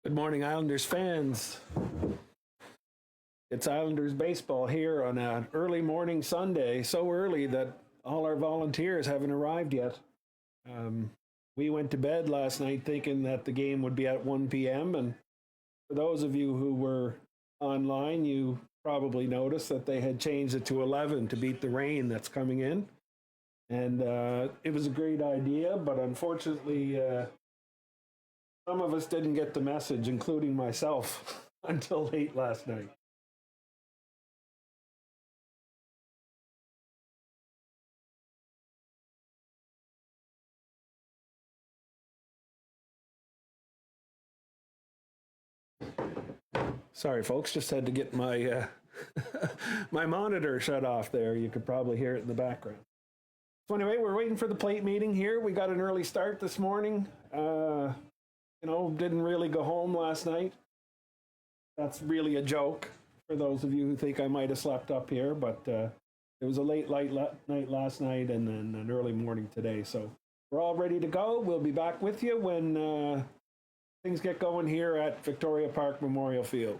Good morning, Islanders fans. It's Islanders baseball here on an early morning Sunday, so early that all our volunteers haven't arrived yet. Um, we went to bed last night thinking that the game would be at 1 p.m. And for those of you who were online, you probably noticed that they had changed it to 11 to beat the rain that's coming in. And it was a great idea, but unfortunately, some of us didn't get the message, including myself, until late last night. Sorry, folks, just had to get my my monitor shut off there. You could probably hear it in the background. So anyway, we're waiting for the plate meeting here. We got an early start this morning. Didn't really go home last night. That's really a joke for those of you who think I might have slept up here, but it was a late night last night and then an early morning today. So we're all ready to go. We'll be back with you when things get going here at Victoria Park Memorial Field.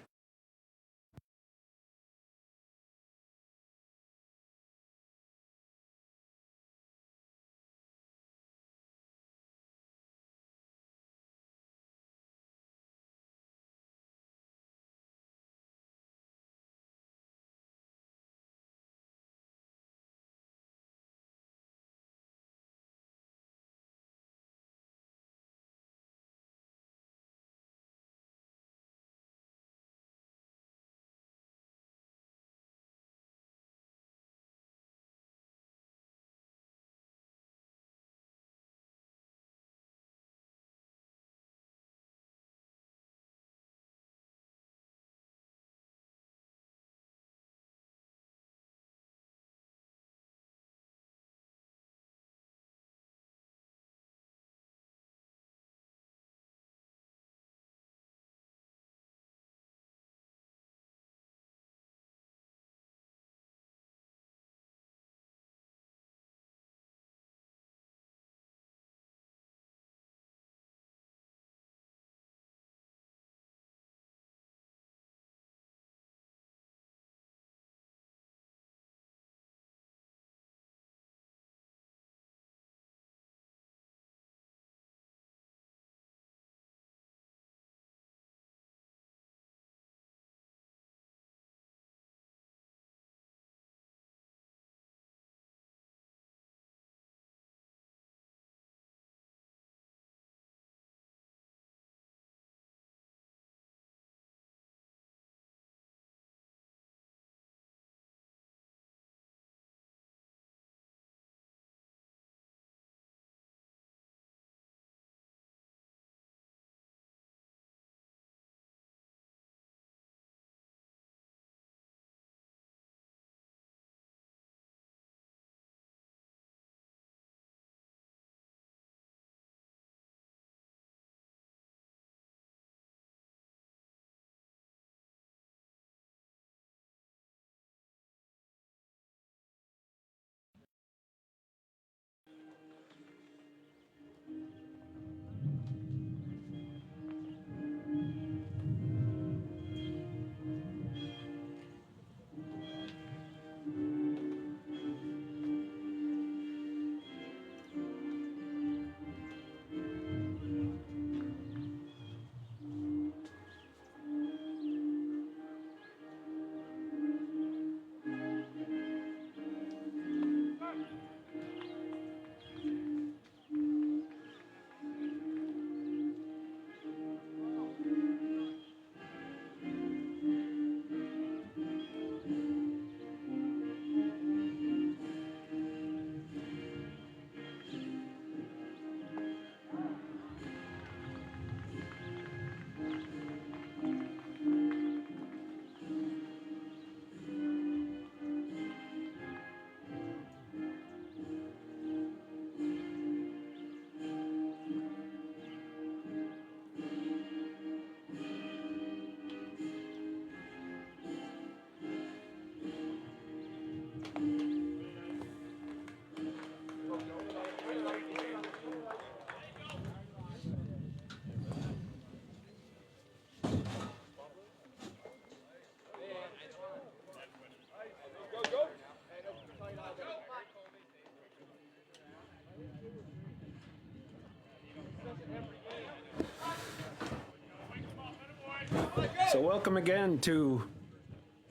welcome again to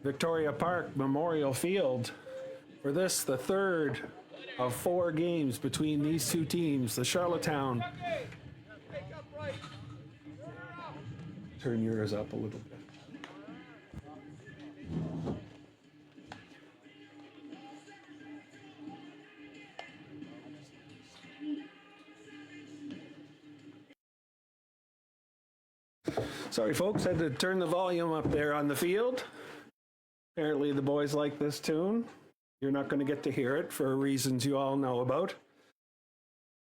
Victoria Park Memorial Field for this, the third of 4 games between these two teams, the Charlottetown. Turn yours up a little bit. Sorry, folks, had to turn the volume up there on the field. Apparently the boys like this tune. You're not going to get to hear it for reasons you all know about.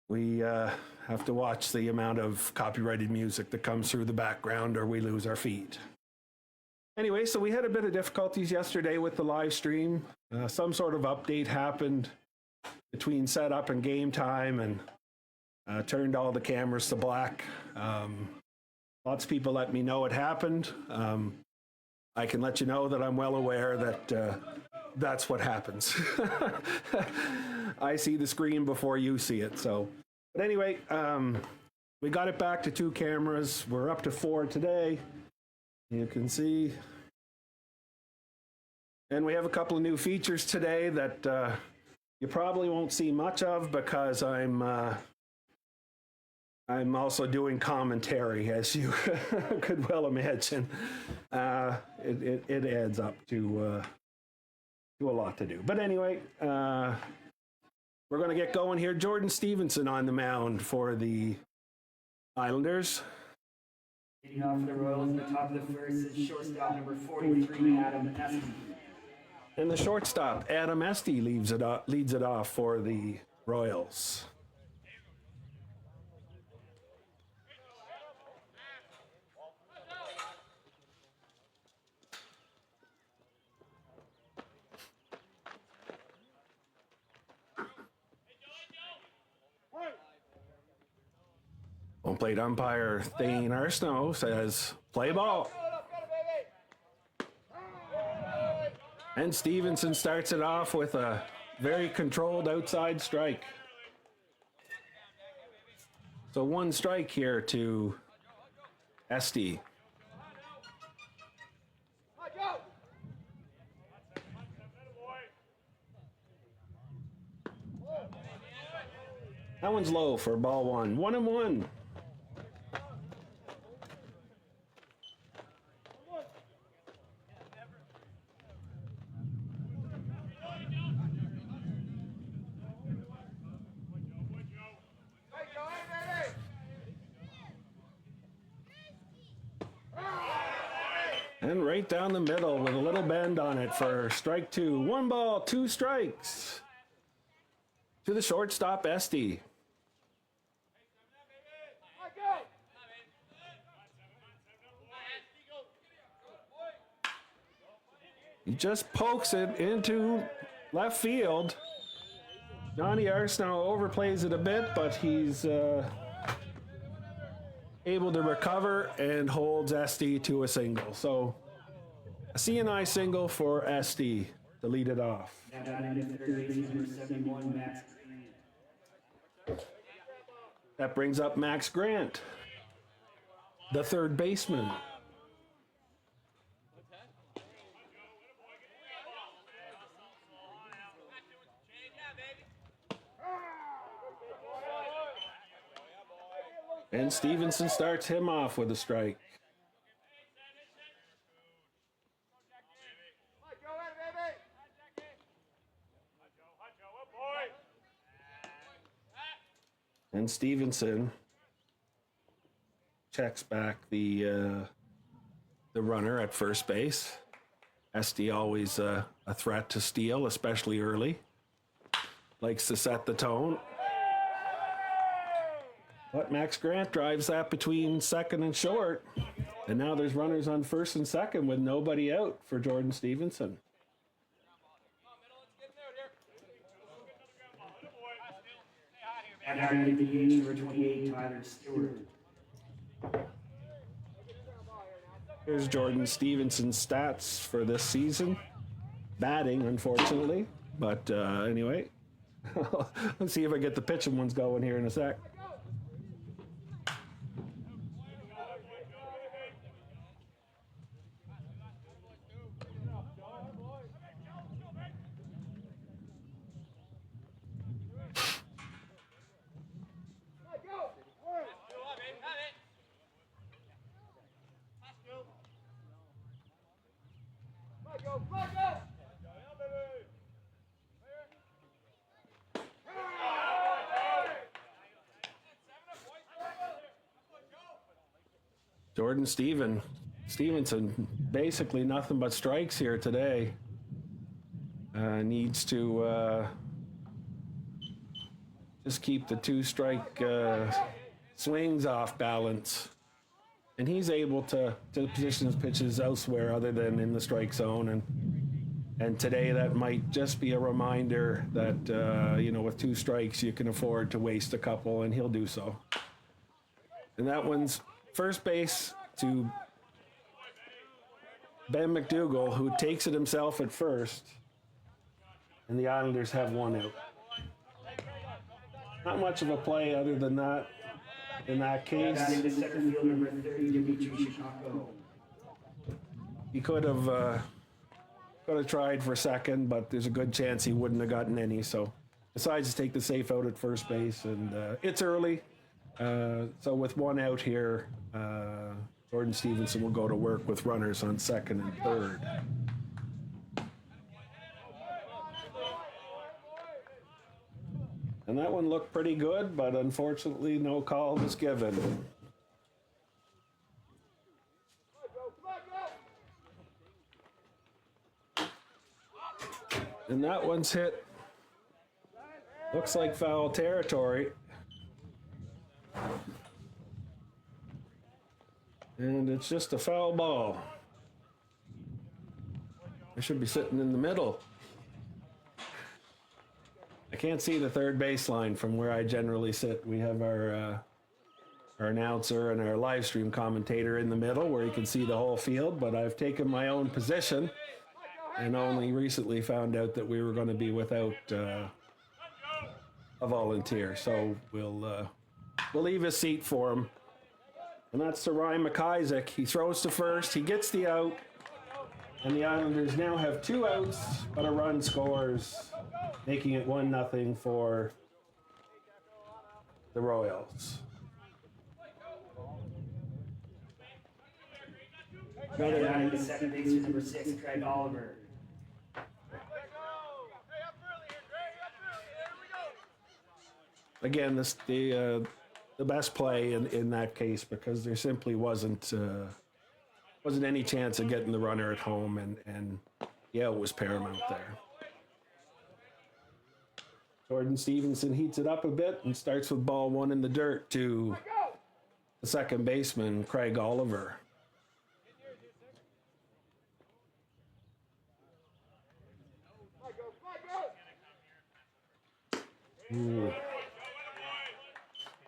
We have to watch the amount of copyrighted music that comes through the background or we lose our feed. Anyway, so we had a bit of difficulties yesterday with the live stream. Some sort of update happened between setup and game time and turned all the cameras to black. Lots of people let me know it happened. I can let you know that I'm well aware that that's what happens. I see the screen before you see it. So, but anyway, we got it back to 2 cameras. We're up to 4 today. You can see. And we have a couple of new features today that you probably won't see much of because I'm also doing commentary, as you could well imagine. It adds up to a lot to do. But anyway, we're going to get going here. Jordan Stevenson on the mound for the Islanders. Leading off for the Royals at the top of the first is shortstop number 43, Adam Esty. And the shortstop, Adam Esty, leads it off for the Royals. Home plate umpire Thane Arsenault says, play ball. And Stevenson starts it off with a very controlled outside strike. So 1 strike here to Esty. That one's low for ball 1. 1-1. And right down the middle with a little bend on it for strike 2. 1 ball, 2 strikes. To the shortstop, Esty. He just pokes it into left field. Johnny Arsenault overplays it a bit, but he's able to recover and holds Esty to a single. So a CNI single for Esty to lead it off. That brings up Max Grant, the third baseman. And Stevenson starts him off with a strike. And Stevenson checks back the runner at first base. Esty always a threat to steal, especially early. Likes to set the tone. But Max Grant drives that between second and short. And now there's runners on first and second with nobody out for Jordan Stevenson. And our the game, number 28, Tyler Stewart. Here's Jordan Stevenson's stats for this season. Batting, unfortunately. But anyway, let's see if I get the pitching ones going here in a sec. Jordan Stevenson, basically nothing but strikes here today. Needs to just keep the two-strike swings off balance. And he's able to position his pitches elsewhere other than in the strike zone. And today that might just be a reminder that, with two strikes, you can afford to waste a couple, and he'll do so. And that one's first base to Ben McDougall, who takes it himself at first. And the Islanders have one out. Not much of a play other than that in that case. Batting to center field number 30, Dimitri Chicago. He could have tried for second, but there's a good chance he wouldn't have gotten any. So decides to take the safe out at first base, and it's early. So with one out here, Jordan Stevenson will go to work with runners on second and third. And that one looked pretty good, but unfortunately no call was given. And that one's hit. Looks like foul territory. And it's just a foul ball. I should be sitting in the middle. I can't see the third baseline from where I generally sit. We have our announcer and our live stream commentator in the middle where you can see the whole field, but I've taken my own position and only recently found out that we were going to be without a volunteer. So we'll leave his seat for him. And that's to Ryan McIsaac. He throws to first, he gets the out, and the Islanders now have two outs, but a run scores, making it 1-0 for the Royals. Batting to second base for number 6, Craig Oliver. Again, the best play in that case, because there simply wasn't any chance of getting the runner at home, and it was paramount there. Jordan Stevenson heats it up a bit and starts with ball one in the dirt to the second baseman, Craig Oliver. Ooh.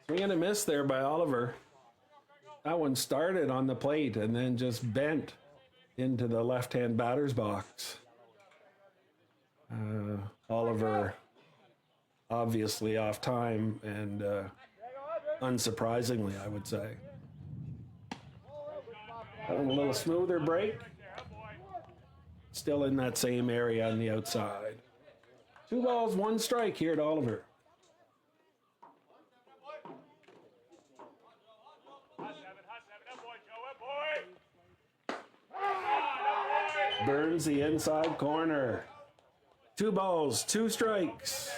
Swing and a miss there by Oliver. That one started on the plate and then just bent into the left-hand batter's box. Oliver obviously off time, and unsurprisingly, I would say. A little smoother break. Still in that same area on the outside. 2 balls, 1 strike here at Oliver. Burns the inside corner. 2 balls, 2 strikes.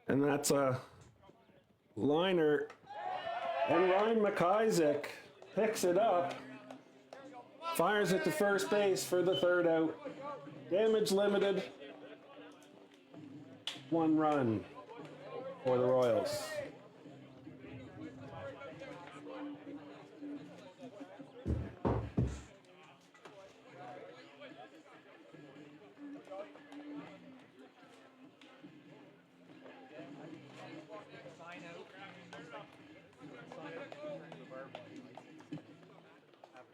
And that's a liner. And Ryan McIsaac picks it up, fires it to first base for the third out. Damage limited. 1 run for the Royals.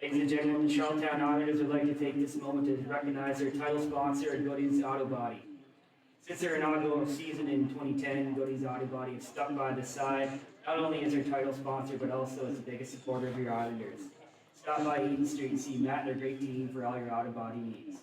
Ladies and gentlemen, the Charlottetown Islanders would like to take this moment to recognize their title sponsor, Goody's Auto Body. Since their inaugural season in 2010, Goody's Auto Body has stuck by the side Not only is our title sponsor, but also is the biggest supporter of your Islanders. Stop by Eaton Street and see Matt and their great team for all your auto body needs.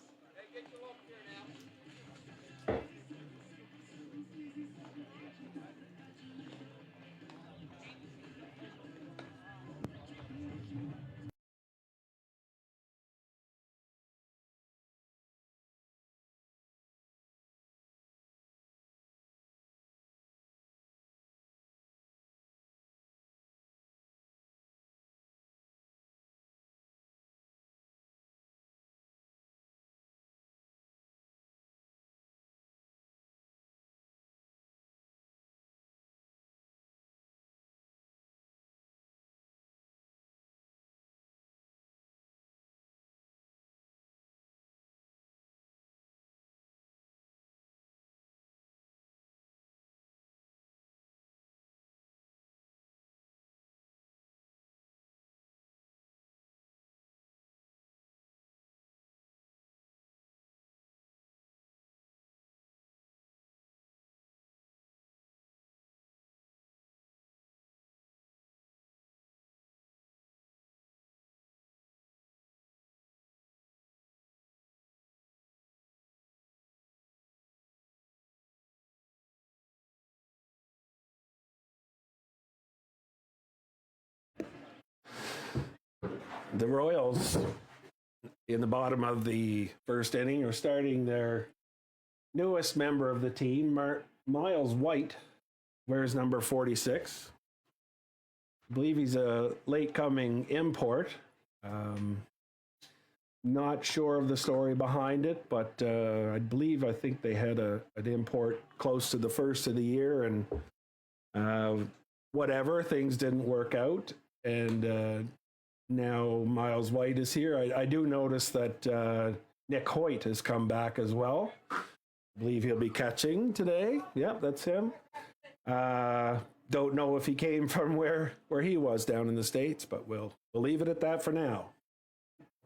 The Royals, in the bottom of the first inning, are starting their newest member of the team, Miles White, wears number 46. I believe he's a late coming import. Not sure of the story behind it, but I think they had an import close to the first of the year, and whatever, things didn't work out. And now Miles White is here. I do notice that Nick Hoyt has come back as well. I believe he'll be catching today. Yep, that's him. Don't know if he came from where he was down in the States, but we'll leave it at that for now.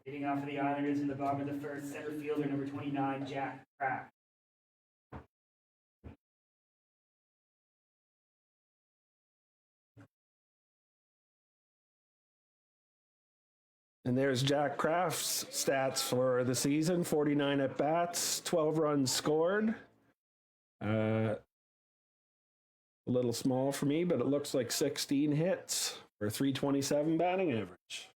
Leading off for the Islanders in the bottom of the first, center fielder number 29, Jack Kraft. And there's Jack Kraft's stats for the season: 49 at bats, 12 runs scored. A little small for me, but it looks like 16 hits for 327 batting average.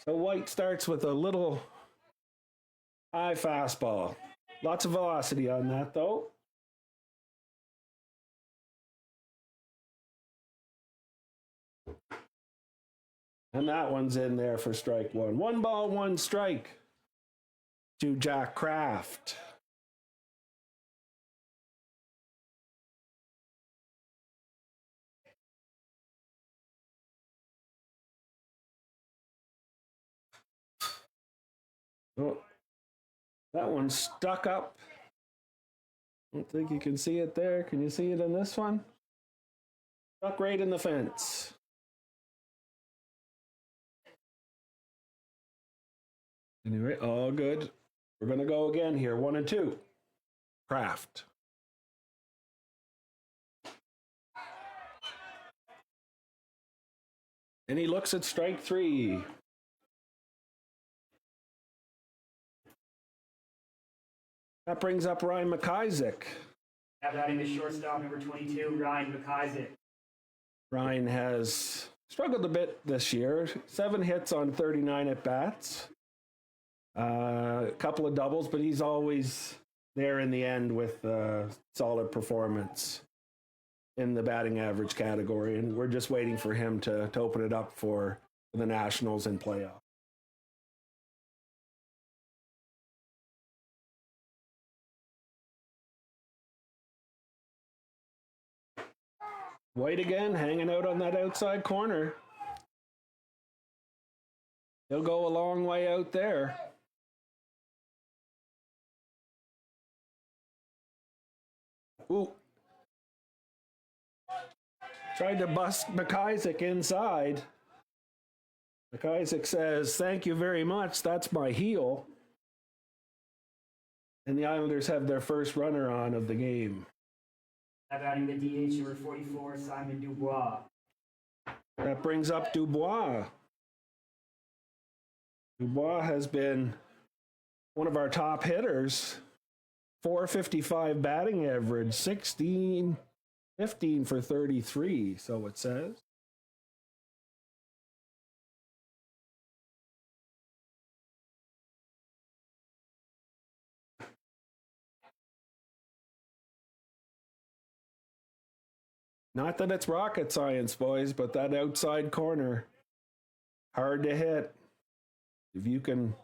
So White starts with a little high fastball. Lots of velocity on that, though. And that one's in there for strike one. 1 ball, 1 strike to Jack Kraft. Oh, that one's stuck up. I don't think you can see it there. Can you see it in this one? Stuck right in the fence. Anyway, all good. We're going to go again here. 1 and 2. Kraft. And he looks at strike 3. That brings up Ryan McIsaac. Now batting the shortstop, number 22, Ryan McIsaac. Ryan has struggled a bit this year. 7 hits on 39 at bats. A couple of doubles, but he's always there in the end with solid performance in the batting average category. And we're just waiting for him to open it up for the Nationals and playoff. White again, hanging out on that outside corner. He'll go a long way out there. Ooh. Tried to bust McIsaac inside. McIsaac says, "Thank you very much. That's my heel." And the Islanders have their first runner on of the game. Batting the DH number 44, Simon Dubois. That brings up Dubois. Dubois has been one of our top hitters. 455 batting average, 15 for 33, so it says. Not that it's rocket science, boys, but that outside corner, hard to hit. If you can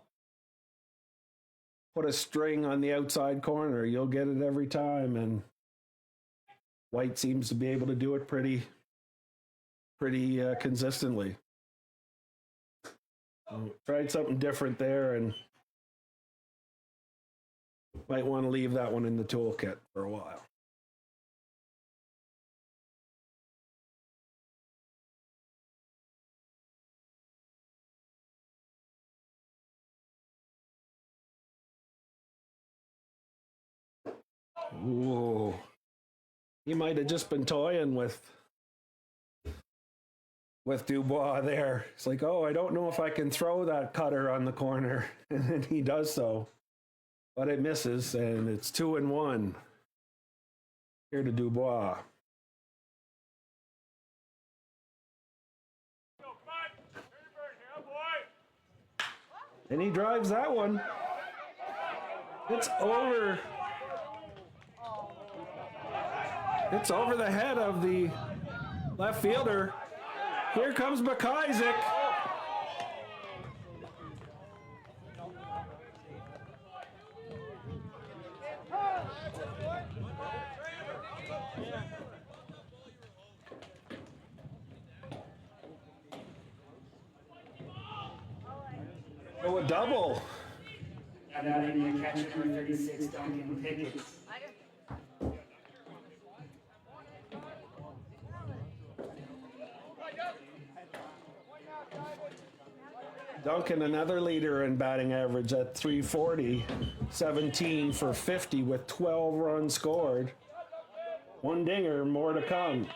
put a string on the outside corner, you'll get it every time. And White seems to be able to do it pretty consistently. Tried something different there, and might want to leave that one in the toolkit for a while. Ooh. He might have just been toying with Dubois there. It's like, oh, I don't know if I can throw that cutter on the corner. And then he does so. But it misses, and it's 2-1. Here to Dubois. And he drives that one. It's over. It's over the head of the left fielder. Here comes McIsaac. Oh, a double. And adding the catcher number 36, Duncan Pickett. Duncan, another leader in batting average at 340, 17 for 50 with 12 runs scored. One dinger, more to come.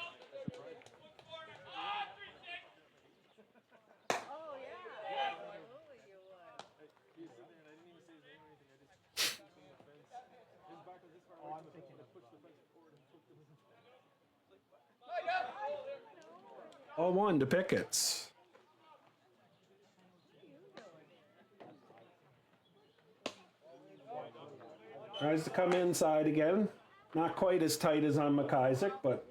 All one to Pickett's. Tries to come inside again. Not quite as tight as on McIsaac, but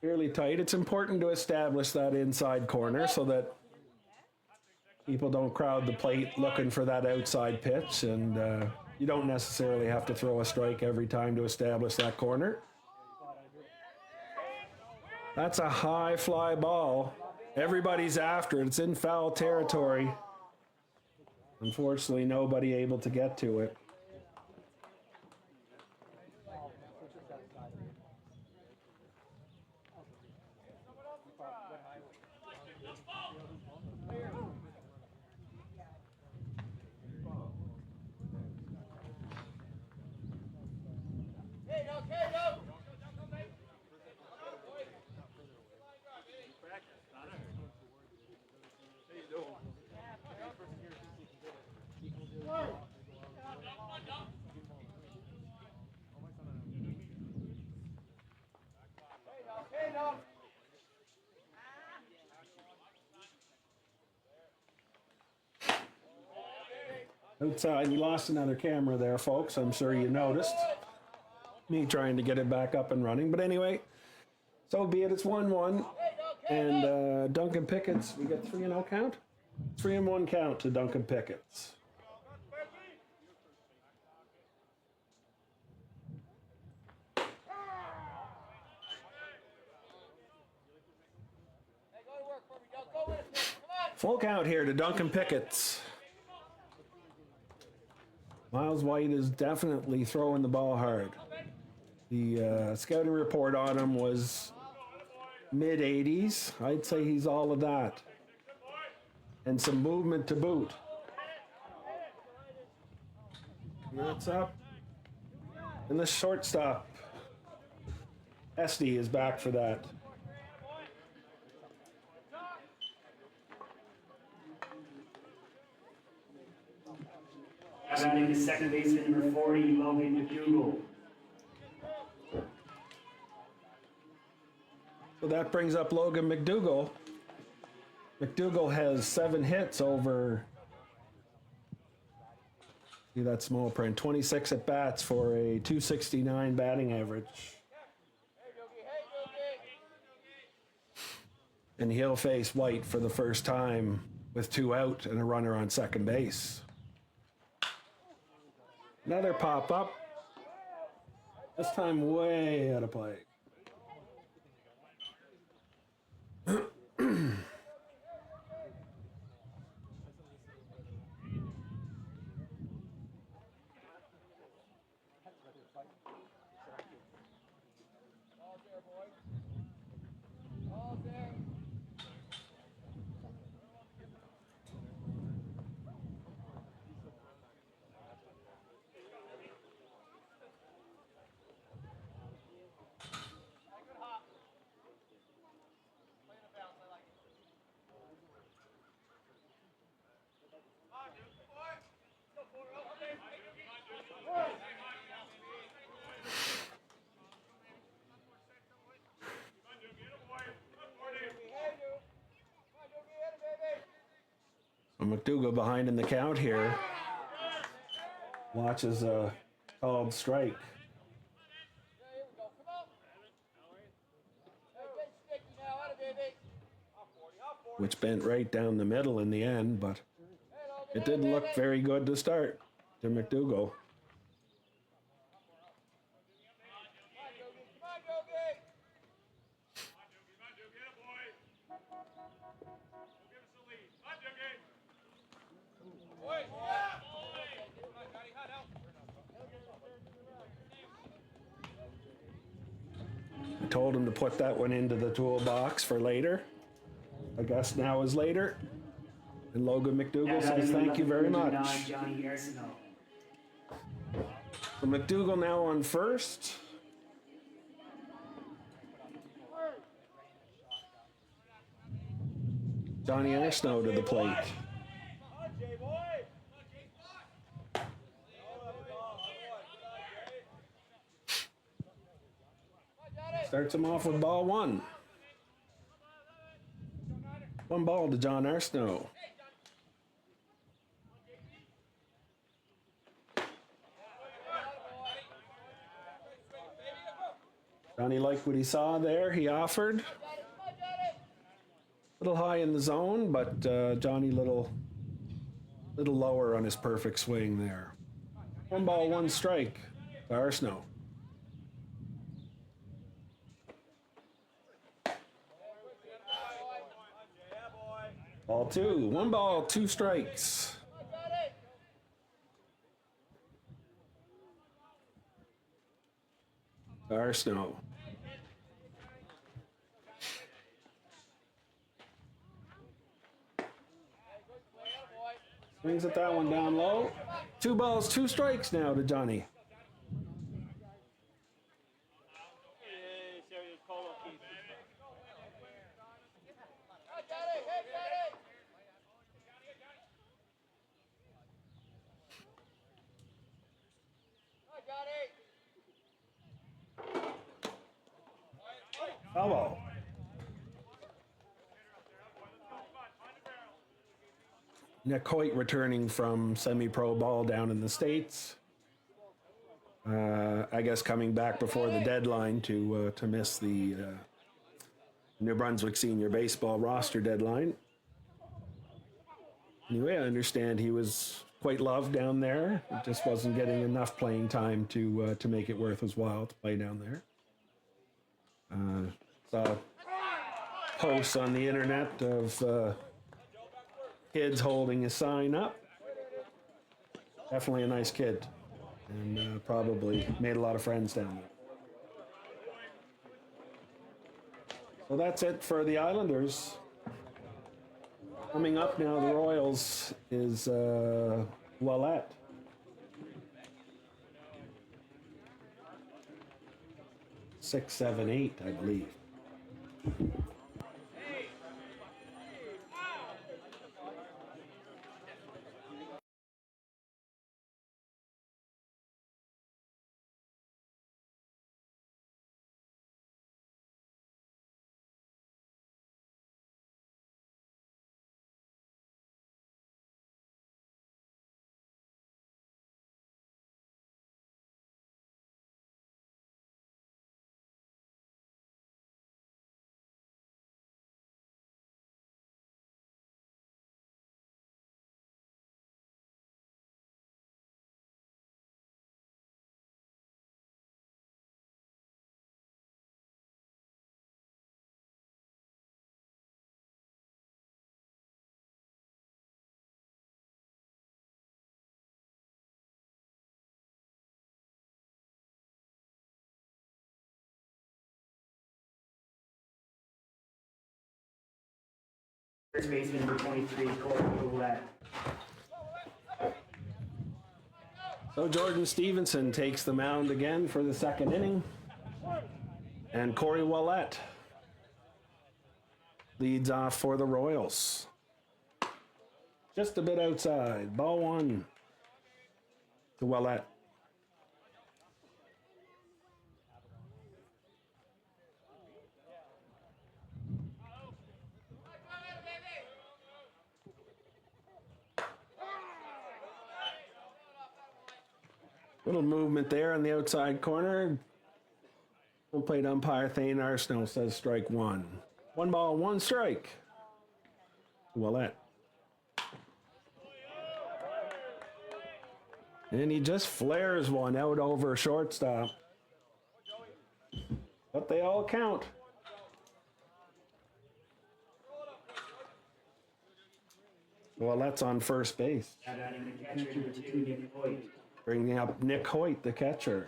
fairly tight. It's important to establish that inside corner so that people don't crowd the plate looking for that outside pitch, and you don't necessarily have to throw a strike every time to establish that corner. That's a high fly ball. Everybody's after it. It's in foul territory. Unfortunately, nobody able to get to it. Outside, you lost another camera there, folks. I'm sure you noticed. Me trying to get it back up and running. But anyway, so be it. It's 1-1. And Duncan Pickett's, we get 3-0 count? 3-1 count to Duncan Pickett's. Full count here to Duncan Pickett's. Miles White is definitely throwing the ball hard. The scouting report on him was mid-80s. I'd say he's all of that. And some movement to boot. And that's up. And the shortstop, Esty, is back for that. Batting the second baseman, number 40, Logan McDougall. So that brings up Logan McDougall. McDougall has 7 hits over, see that small print, 26 at bats for a 269 batting average. And he'll face White for the first time with 2 out and a runner on second base. Another pop up. This time way out of play. So McDougall behind in the count here. Watches a called strike. Which bent right down the middle in the end, but it didn't look very good to start to McDougall. I told him to put that one into the toolbox for later. I guess now is later. And Logan McDougall says thank you very much. Johnny Arsenault. So McDougall now on first. Johnny Arsenault to the plate. Starts him off with ball 1. 1 ball to John Arsenault. Johnny liked what he saw there. He offered. A little high in the zone, but Johnny little lower on his perfect swing there. 1 ball, 1 strike to Arsenault. Ball 2. 1 ball, 2 strikes. To Arsenault. Swings at that one down low. 2 balls, 2 strikes now to Johnny. Foul ball. Nick Hoyt returning from semi-pro ball down in the States. I guess coming back before the deadline to miss the New Brunswick senior baseball roster deadline. Anyway, I understand he was quite loved down there. It just wasn't getting enough playing time to make it worth his while to play down there. Saw posts on the internet of kids holding his sign up. Definitely a nice kid, and probably made a lot of friends down there. So that's it for the Islanders. Coming up now, the Royals is Ouellette. 6, 7, 8, I believe. First baseman number 23, Corey Ouellette. So Jordan Stevenson takes the mound again for the second inning. And Corey Ouellette leads off for the Royals. Just a bit outside. Ball 1 to Ouellette. Little movement there on the outside corner. Home plate umpire Thane Arsenault says strike 1. 1 ball, 1 strike. Ouellette. And he just flares one out over shortstop. But they all count. Ouellette's on first base. Adding the catcher number 2, Nick Hoyt. Bringing up Nick Hoyt, the catcher.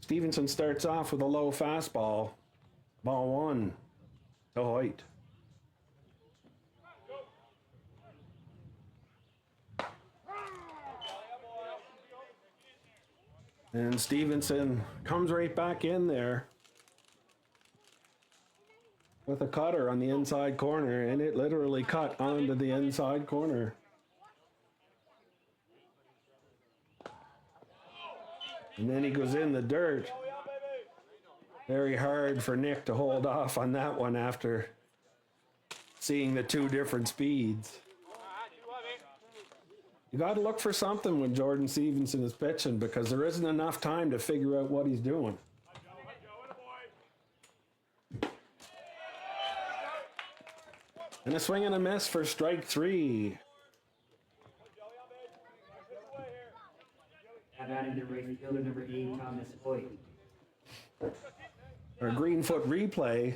Stevenson starts off with a low fastball. Ball 1 to Hoyt. And Stevenson comes right back in there with a cutter on the inside corner, and it literally cut onto the inside corner. And then he goes in the dirt. Very hard for Nick to hold off on that one after seeing the 2 different speeds. You got to look for something when Jordan Stevenson is pitching because there isn't enough time to figure out what he's doing. And a swing and a miss for strike 3. Adding the right fielder number 8, Thomas Hoyt. Our Greenfoot replay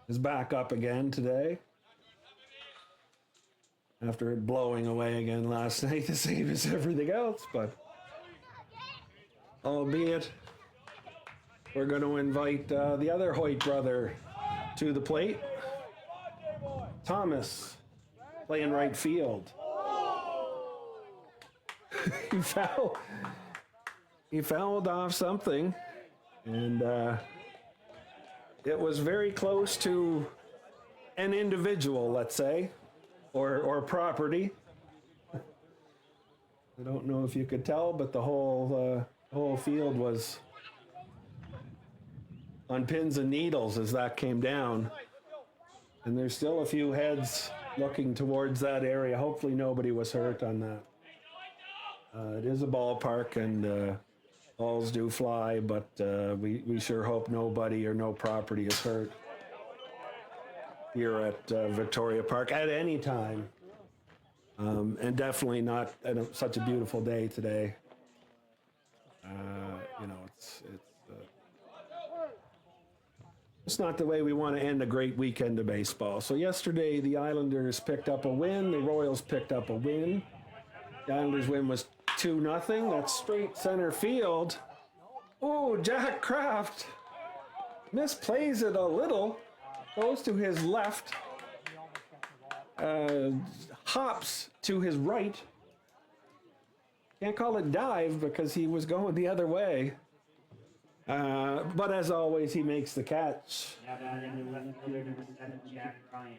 is back up again today. After it blowing away again last night, the same as everything else, but albeit we're going to invite the other Hoyt brother to the plate. Thomas, playing right field. He fouled off something, and it was very close to an individual, let's say. Or property. I don't know if you could tell, but the whole field was on pins and needles as that came down. And there's still a few heads looking towards that area. Hopefully nobody was hurt on that. It is a ballpark and balls do fly, but we sure hope nobody or no property is hurt here at Victoria Park at any time, and definitely not such a beautiful day today. It's not the way we want to end a great weekend of baseball. So yesterday the Islanders picked up a win, the Royals picked up a win. The Islanders win was 2-0. That's straight center field. Oh, Jack Kraft misplays it a little. Goes to his left. Hops to his right. Can't call it dive because he was going the other way. But as always, he makes the catch. Now that into left fielder number 7, Jack Ryan.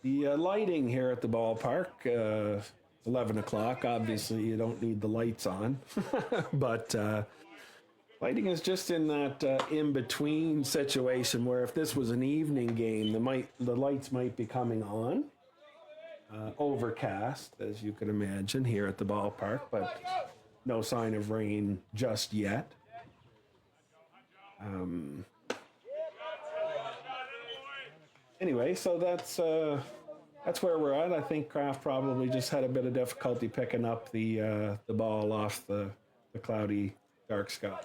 The lighting here at the ballpark, 11 o'clock. Obviously, you don't need the lights on. But lighting is just in that in-between situation where if this was an evening game, the lights might be coming on. Overcast, as you can imagine, here at the ballpark, but no sign of rain just yet. Anyway, so that's where we're at. I think Kraft probably just had a bit of difficulty picking up the ball off the cloudy, dark sky.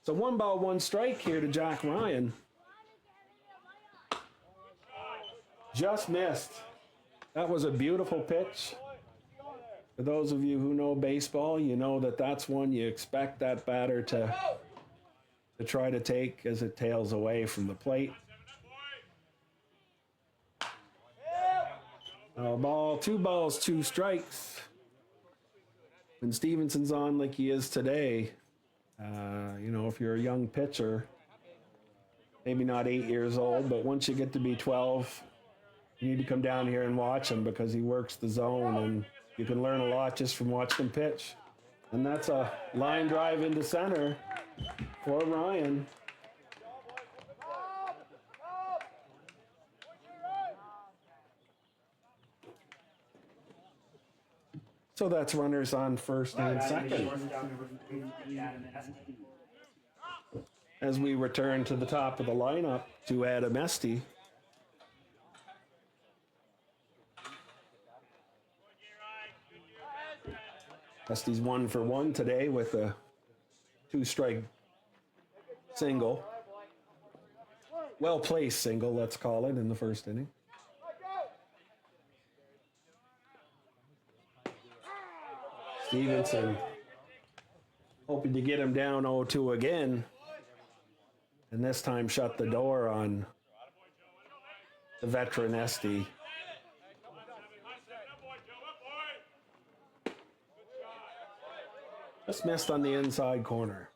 So 1 ball, 1 strike here to Jack Ryan. Just missed. That was a beautiful pitch. For those of you who know baseball, you know that that's one you expect that batter to try to take as it tails away from the plate. Ball, 2 balls, 2 strikes. When Stevenson's on like he is today, if you're a young pitcher, maybe not 8 years old, but once you get to be 12, you need to come down here and watch him because he works the zone and you can learn a lot just from watching him pitch. And that's a line drive into center for Ryan. So that's runners on first and second. As we return to the top of the lineup to Adam Esty. Esty's 1 for 1 today with a 2-strike single. Well-placed single, let's call it, in the first inning. Stevenson hoping to get him down 0-2 again. And this time shut the door on the veteran Esty. Just missed on the inside corner.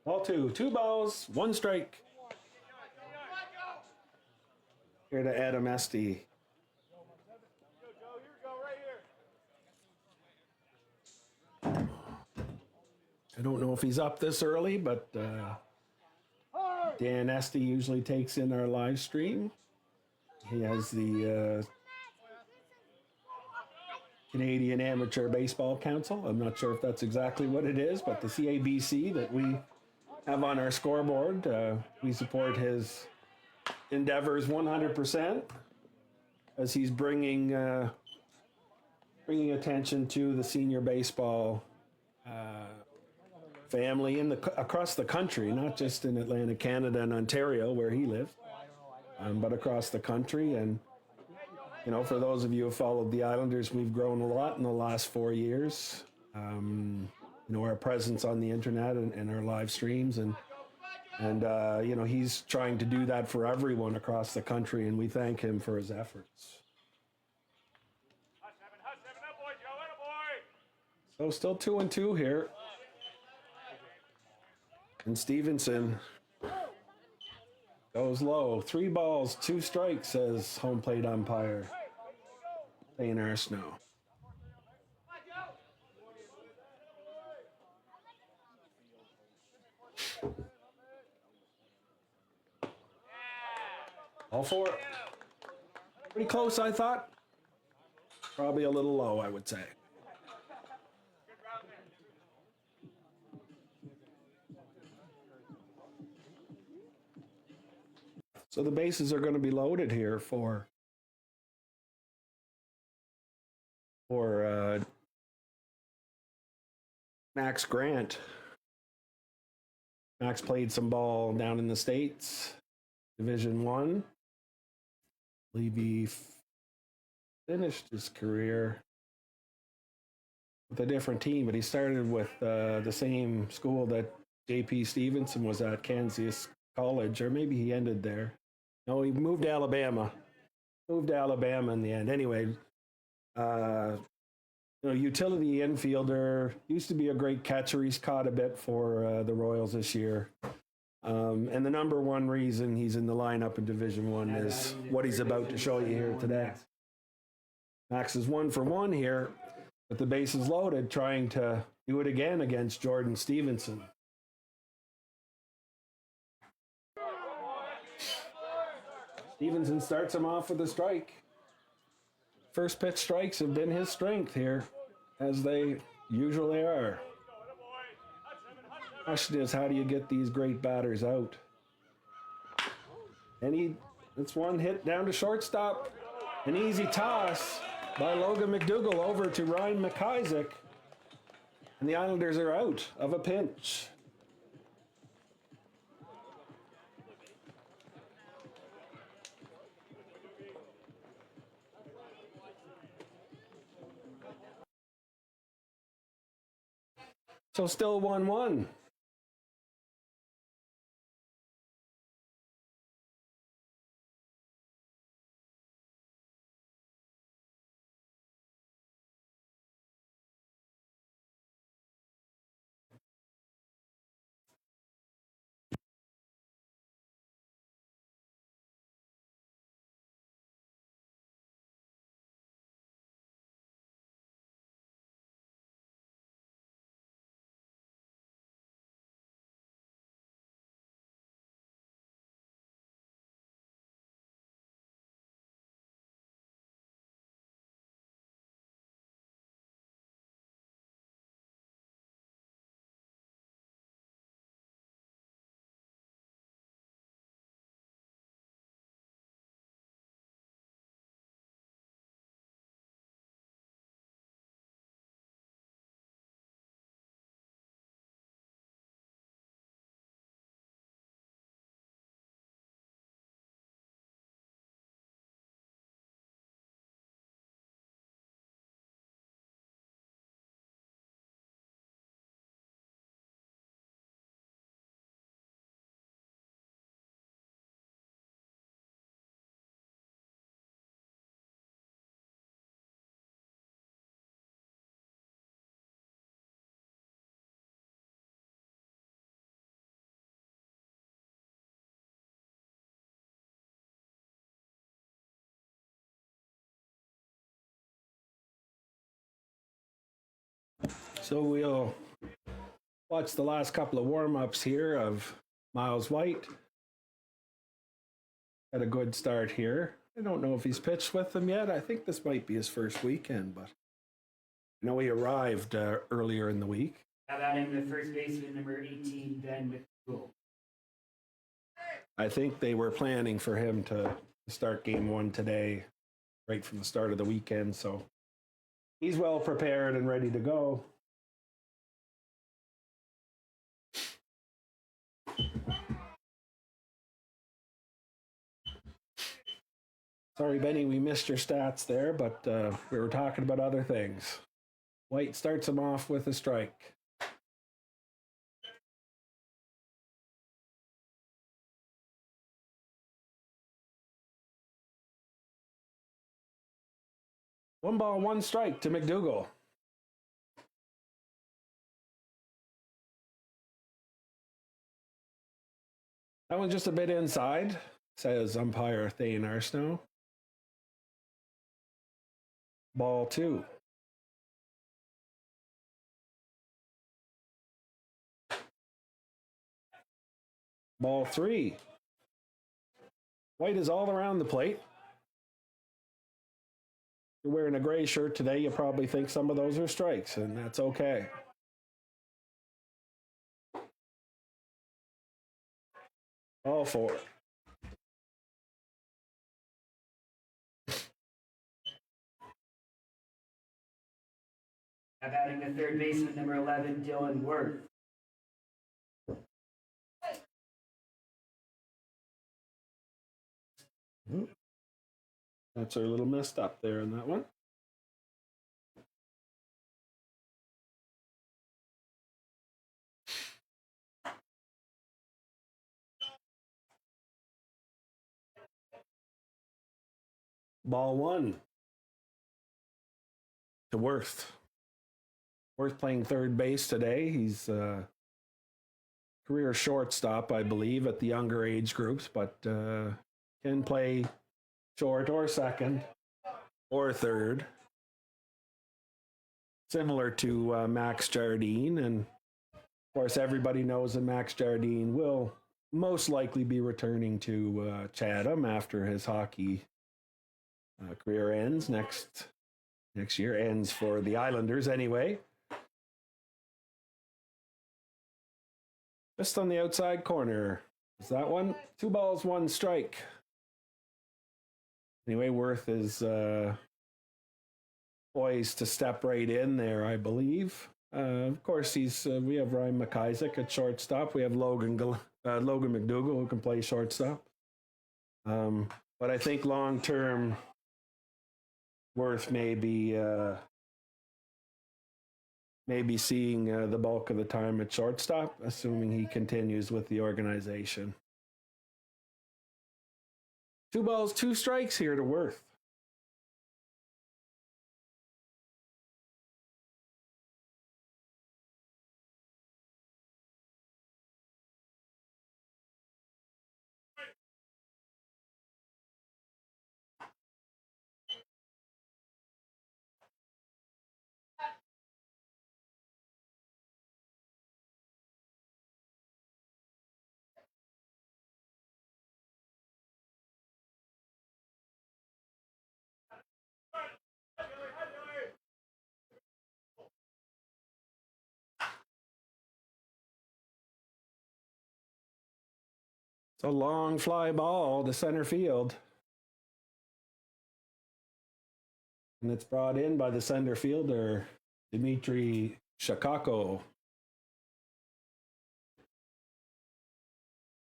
Ball 2. 2 balls, 1 strike. Here to Adam Esty. I don't know if he's up this early, but Dan Esty usually takes in our live stream. He has the Canadian Amateur Baseball Council. I'm not sure if that's exactly what it is, but the CABC that we have on our scoreboard. We support his endeavors 100% as he's bringing attention to the senior baseball family across the country, not just in Atlantic Canada and Ontario where he lives, but across the country. And for those of you who followed the Islanders, we've grown a lot in the last 4 years. Our presence on the internet and our live streams, and he's trying to do that for everyone across the country, and we thank him for his efforts. So still 2-2 here. And Stevenson goes low. 3 balls, 2 strikes, says home plate umpire Payne Arsenault. All 4. Pretty close, I thought. Probably a little low, I would say. So the bases are going to be loaded here for for Max Grant. Max played some ball down in the States, Division 1. I believe he finished his career with a different team, but he started with the same school that J.P. Stevenson was at, Kansas College, or maybe he ended there. No, he moved to Alabama. Moved to Alabama in the end. Anyway, utility infielder, used to be a great catcher. He's caught a bit for the Royals this year. And the number one reason he's in the lineup in Division 1 is what he's about to show you here today. Max is 1 for 1 here with the bases loaded, trying to do it again against Jordan Stevenson. Stevenson starts him off with a strike. First pitch strikes have been his strength here, as they usually are. Question is, how do you get these great batters out? And it's one hit down to shortstop. An easy toss by Logan McDougall over to Ryan McIsaac. And the Islanders are out of a pinch. So still 1-1. So we'll watch the last couple of warm-ups here of Miles White. Had a good start here. I don't know if he's pitched with them yet. I think this might be his first weekend, but I know he arrived earlier in the week. How about him, the first baseman, number 18, Ben McCool? I think they were planning for him to start game 1 today, right from the start of the weekend, so he's well prepared and ready to go. Sorry, Benny, we missed your stats there, but we were talking about other things. White starts him off with a strike. One ball, one strike to McDougall. That one's just a bit inside, says umpire Thane Arsenault. Ball 2. Ball 3. White is all around the plate. You're wearing a gray shirt today, you probably think some of those are strikes, and that's okay. All 4. Batting the third baseman, number 11, Dylan Worth. That's a little messed up there in that one. Ball one to Worth. Worth playing third base today. He's career shortstop, I believe, at the younger age groups, but can play short or second or third. Similar to Max Jardine. And of course, everybody knows that Max Jardine will most likely be returning to Chatham after his hockey career ends next year. Ends for the Islanders anyway. Just on the outside corner. Is that one? 2 balls, 1 strike. Anyway, Worth is poised to step right in there, I believe. Of course, we have Ryan McIsaac at shortstop. We have Logan McDougall who can play shortstop. But I think long term, Worth may be seeing the bulk of the time at shortstop, assuming he continues with the organization. 2 balls, 2 strikes here to Worth. It's a long fly ball to center field. And it's brought in by the center fielder, Dmitry Shakako.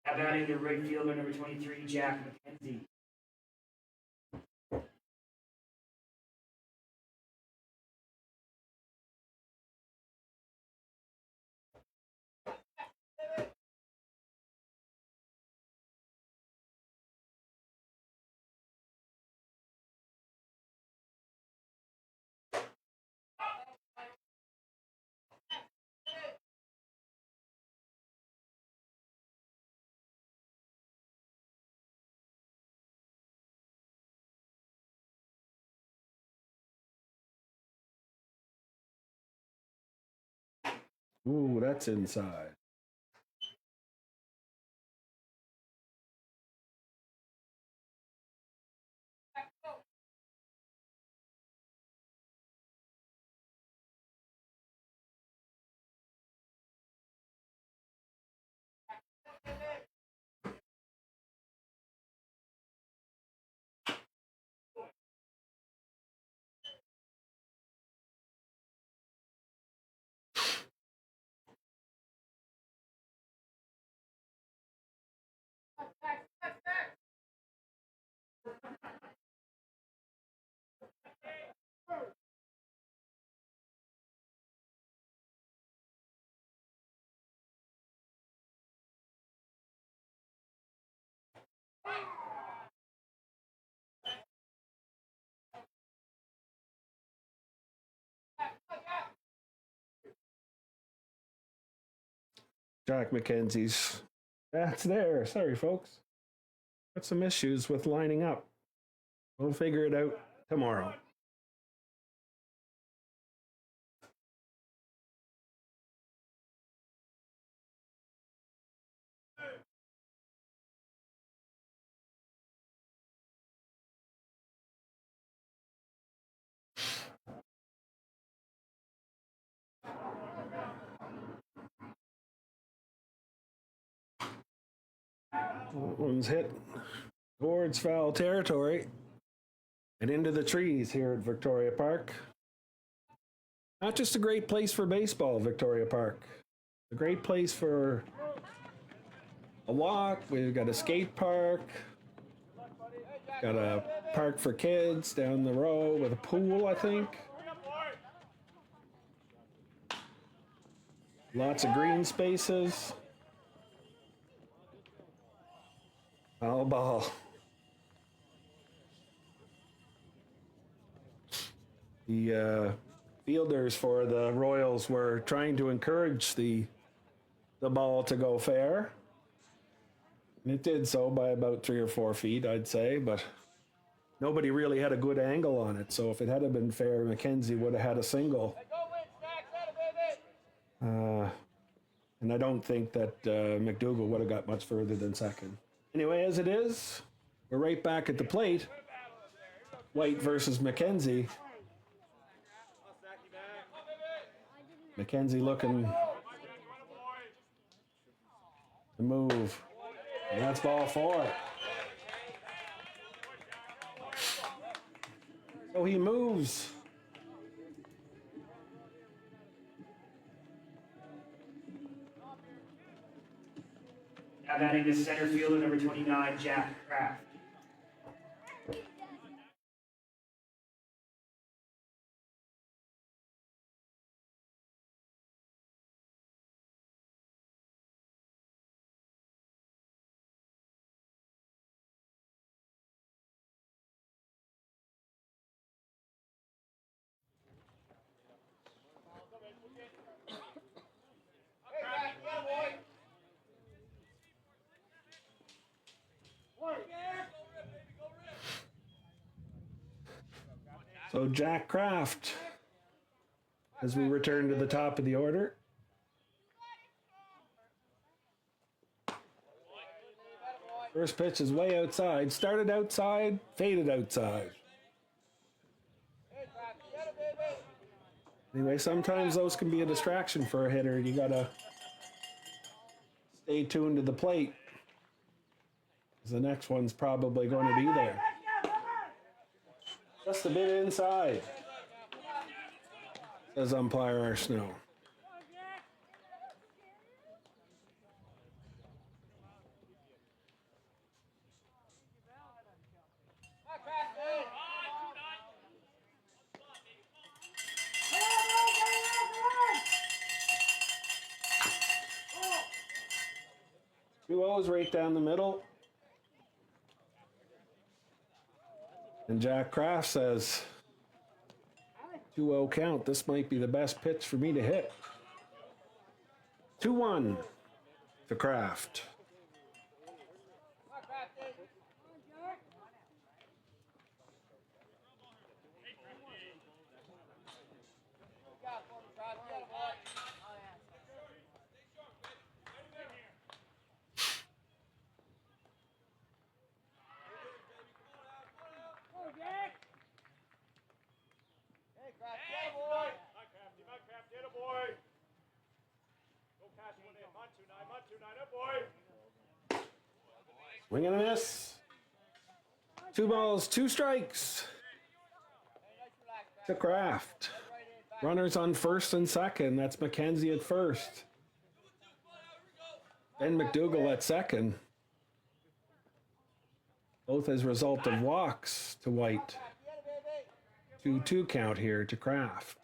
Batting the right fielder, number 23, Jack McKenzie. Ooh, that's inside. Jack McKenzie's. That's there. Sorry, folks. Got some issues with lining up. We'll figure it out tomorrow. That one's hit towards foul territory and into the trees here at Victoria Park. Not just a great place for baseball, Victoria Park. A great place for a walk. We've got a skate park. Got a park for kids down the road with a pool, I think. Lots of green spaces. Foul ball. The fielders for the Royals were trying to encourage the ball to go fair. And it did so by about 3 or 4 feet, I'd say, but nobody really had a good angle on it. So if it had been fair, Mackenzie would have had a single. And I don't think that McDougall would have got much further than second. Anyway, as it is, we're right back at the plate. White versus Mackenzie. Mackenzie looking to move. And that's ball 4. So he moves. Now batting the center fielder, number 29, Jack Kraft. So Jack Kraft, as we return to the top of the order. First pitch is way outside. Started outside, faded outside. Anyway, sometimes those can be a distraction for a hitter. You gotta stay tuned to the plate, because the next one's probably going to be there. Just a bit inside, says umpire Arsenault. Two O's right down the middle. And Jack Kraft says, 2-0 count. This might be the best pitch for me to hit. 2-1 to Kraft. Swing and a miss. 2 balls, 2 strikes to Kraft. Runners on first and second. That's Mackenzie at first. Ben McDougall at second. Both as a result of walks to White. 2-2 count here to Kraft.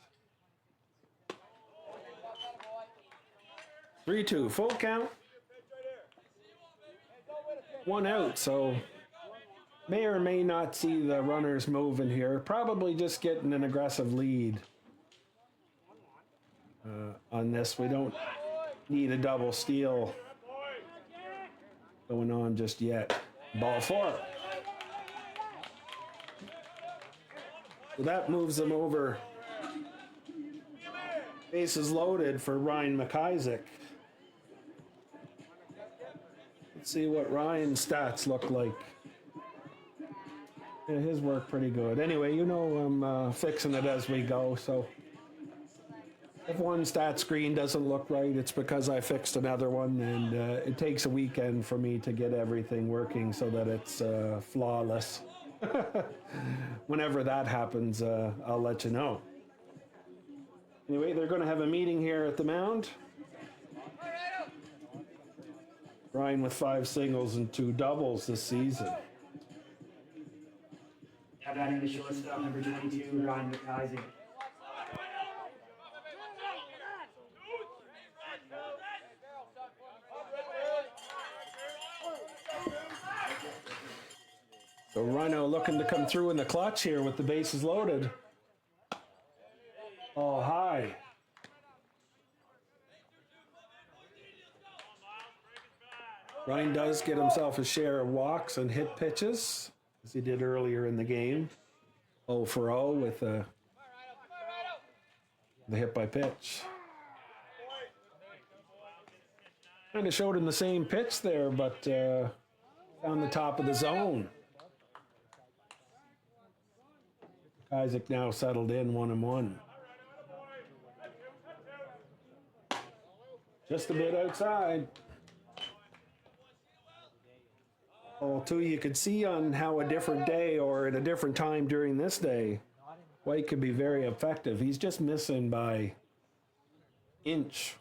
3-2, full count. 1 out, so may or may not see the runners moving here. Probably just getting an aggressive lead on this. We don't need a double steal going on just yet. Ball 4. So that moves them over. Bases loaded for Ryan McIsaac. Let's see what Ryan's stats look like. Yeah, his work pretty good. Anyway, you know I'm fixing it as we go, so if one stat screen doesn't look right, it's because I fixed another one, and it takes a weekend for me to get everything working so that it's flawless. Whenever that happens, I'll let you know. Anyway, they're going to have a meeting here at the mound. Ryan with 5 singles and 2 doubles this season. Now batting the shortstop, number 22, Ryan McIsaac. So Rhino looking to come through in the clutch here with the bases loaded. Oh, high. Ryan does get himself a share of walks and hit pitches, as he did earlier in the game. 0 for 0 with the hit by pitch. Kind of showed him the same pitch there, but found the top of the zone. Isaac now settled in 1-1. Just a bit outside. Well, too, you could see on how a different day or at a different time during this day, White could be very effective. He's just missing by inches.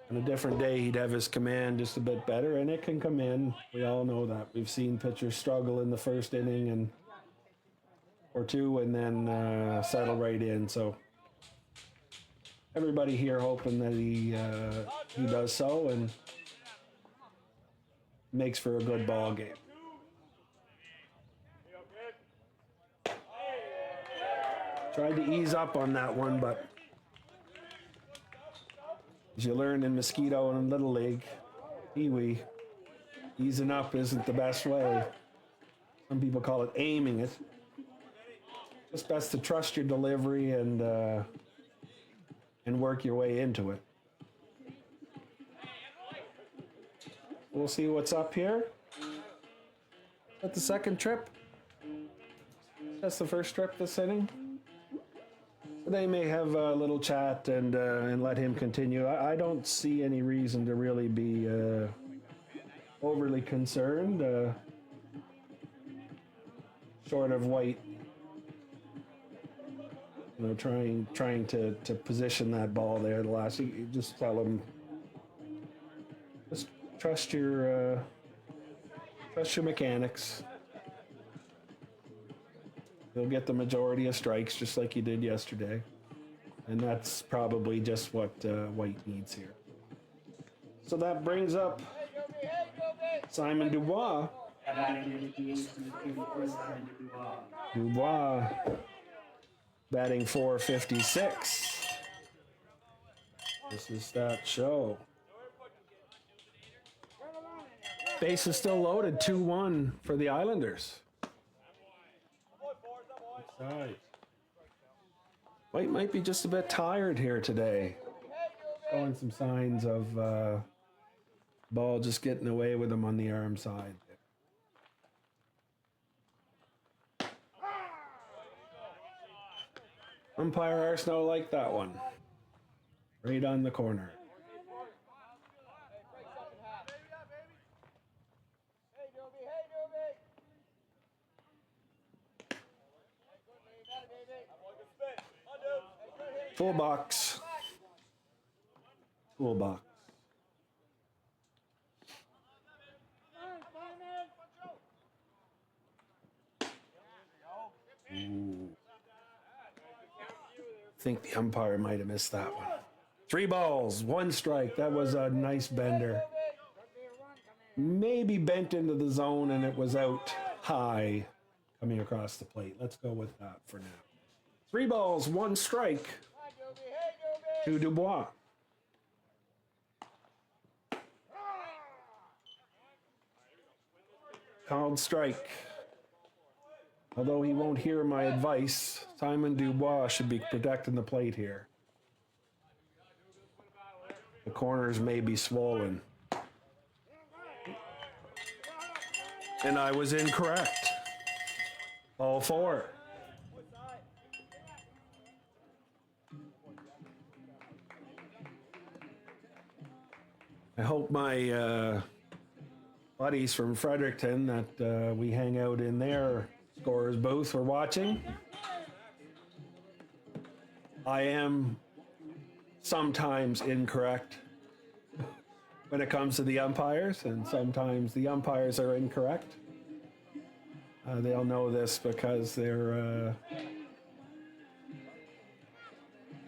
On a different day, he'd have his command just a bit better, and it can come in. We all know that. We've seen pitchers struggle in the first inning or two, and then settle right in. So everybody here hoping that he does so and makes for a good ball game. Tried to ease up on that one, but as you learn in Mosquito and Little League, Pee-wee, easing up isn't the best way. Some people call it aiming it. It's best to trust your delivery and work your way into it. We'll see what's up here. Is that the second trip? That's the first trip this inning. They may have a little chat and let him continue. I don't see any reason to really be overly concerned. Short of White, trying to position that ball there. The last, you just tell him, just trust your mechanics. He'll get the majority of strikes just like he did yesterday. And that's probably just what White needs here. So that brings up Simon Dubois. Dubois batting .456. This is that show. Base is still loaded, 2-1 for the Islanders. White might be just a bit tired here today. Showing some signs of ball just getting away with him on the arm side. Umpire Arsenault liked that one. Right on the corner. Toolbox. Toolbox. Ooh. I think the umpire might have missed that one. 3 balls, 1 strike. That was a nice bender. Maybe bent into the zone and it was out high coming across the plate. Let's go with that for now. 3 balls, 1 strike to Dubois. Called strike. Although he won't hear my advice, Simon Dubois should be protecting the plate here. The corners may be swollen. And I was incorrect. All 4. I hope my buddies from Fredericton that we hang out in their scorers booth were watching. I am sometimes incorrect when it comes to the umpires, and sometimes the umpires are incorrect. They'll know this because they're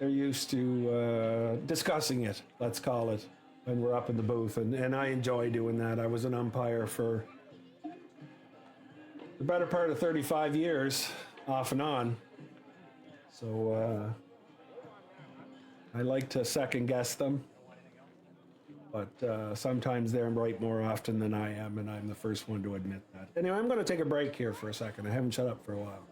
used to discussing it, let's call it, when we're up in the booth, and I enjoy doing that. I was an umpire for the better part of 35 years, off and on. So I like to second guess them, but sometimes they're right more often than I am, and I'm the first one to admit that. Anyway, I'm going to take a break here for a second. I haven't shut up for a while.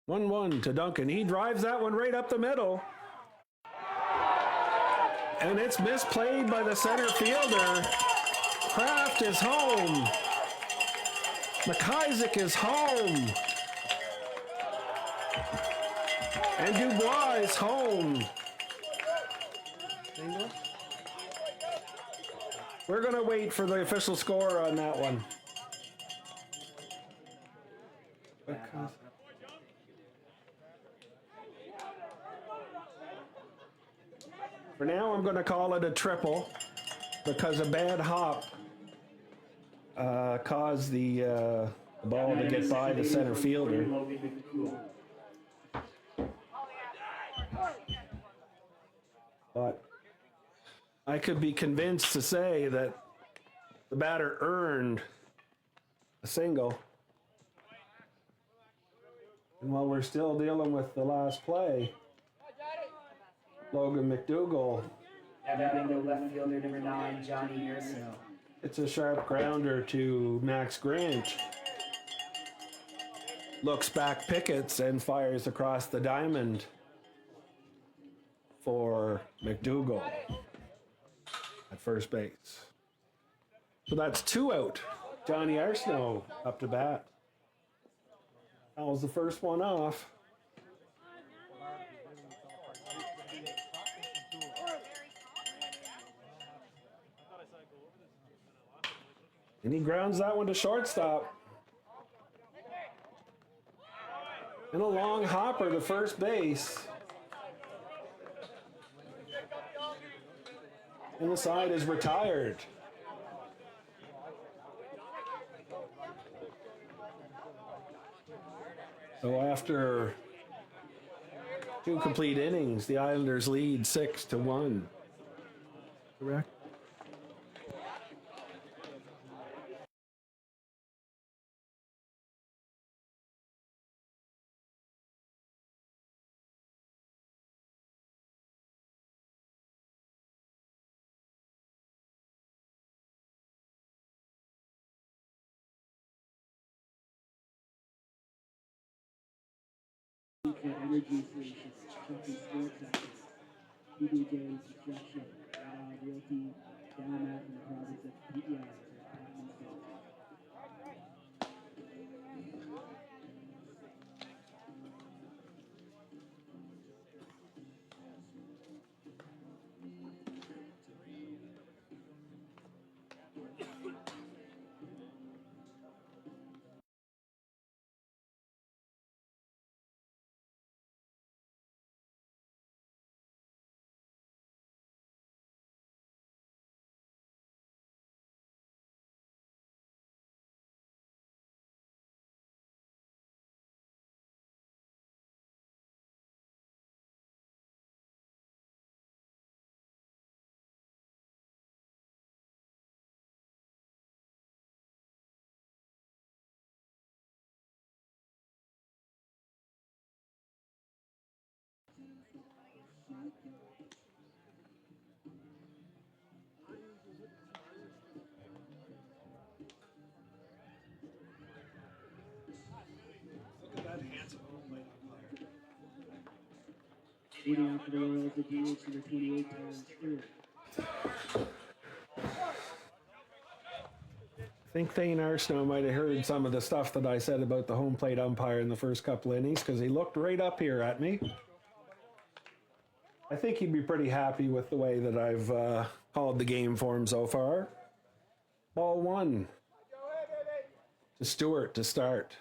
One to Duncan. He drives that one right up the middle. And it's misplayed by the center fielder. Kraft is home. McIsaac is home. And Dubois is home. We're going to wait for the official score on that one. For now, I'm going to call it a triple because a bad hop caused the ball to get by the center fielder. But I could be convinced to say that the batter earned a single. And while we're still dealing with the last play, Logan McDougall. Batting the left fielder, number 9, Johnny Arsenault. It's a sharp grounder to Max Grant. Looks back pickets and fires across the diamond for McDougall at first base. So that's 2 out. Johnny Arsenault up to bat. That was the first one off. And he grounds that one to shortstop. And a long hopper to first base. And the side is retired. So after 2 complete innings, the Islanders lead 6-1. Correct. For energy solutions, Trucking Sports Access, PDJ Construction, Realty, Down and the projects of PEI. Leading out for the Royals, the DH number 28, Terrence Stewart. I think Thane Arsenault might have heard some of the stuff that I said about the home plate umpire in the first couple innings because he looked right up here at me. I think he'd be pretty happy with the way that I've called the game for him so far. Ball one to Stewart to start.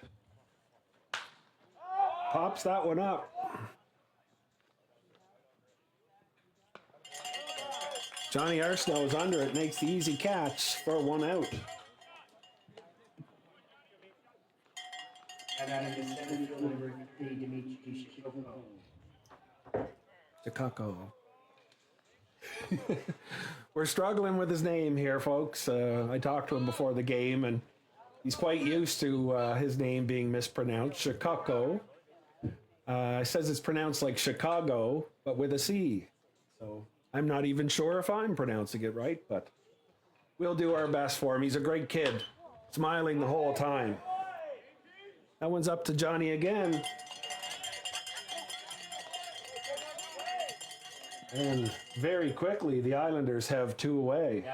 Pops that one up. Johnny Arsenault is under it, makes the easy catch for 1 out. Chicago. We're struggling with his name here, folks. I talked to him before the game, and he's quite used to his name being mispronounced. Chicago. Says it's pronounced like Chicago, but with a C. So I'm not even sure if I'm pronouncing it right, but we'll do our best for him. He's a great kid, smiling the whole time. That one's up to Johnny again. And very quickly, the Islanders have 2 away.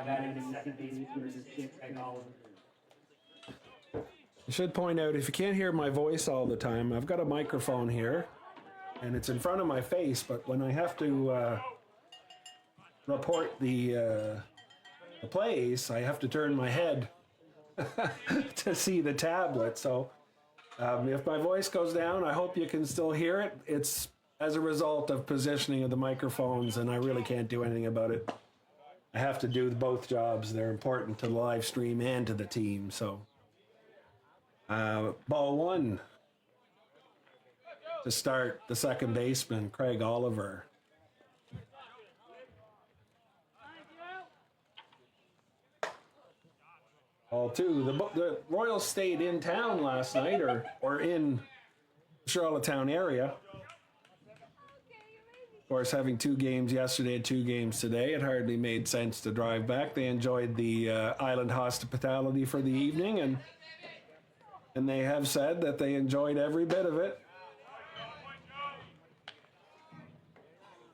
I should point out, if you can't hear my voice all the time, I've got a microphone here, and it's in front of my face, but when I have to report the plays, I have to turn my head to see the tablet. So if my voice goes down, I hope you can still hear it. It's as a result of positioning of the microphones, and I really can't do anything about it. I have to do both jobs. They're important to the live stream and to the team. So ball one to start the second baseman, Craig Oliver. Ball two. The Royals stayed in town last night, or in Charlottetown area. Of course, having 2 games yesterday and 2 games today, it hardly made sense to drive back. They enjoyed the island hospitality for the evening, and they have said that they enjoyed every bit of it,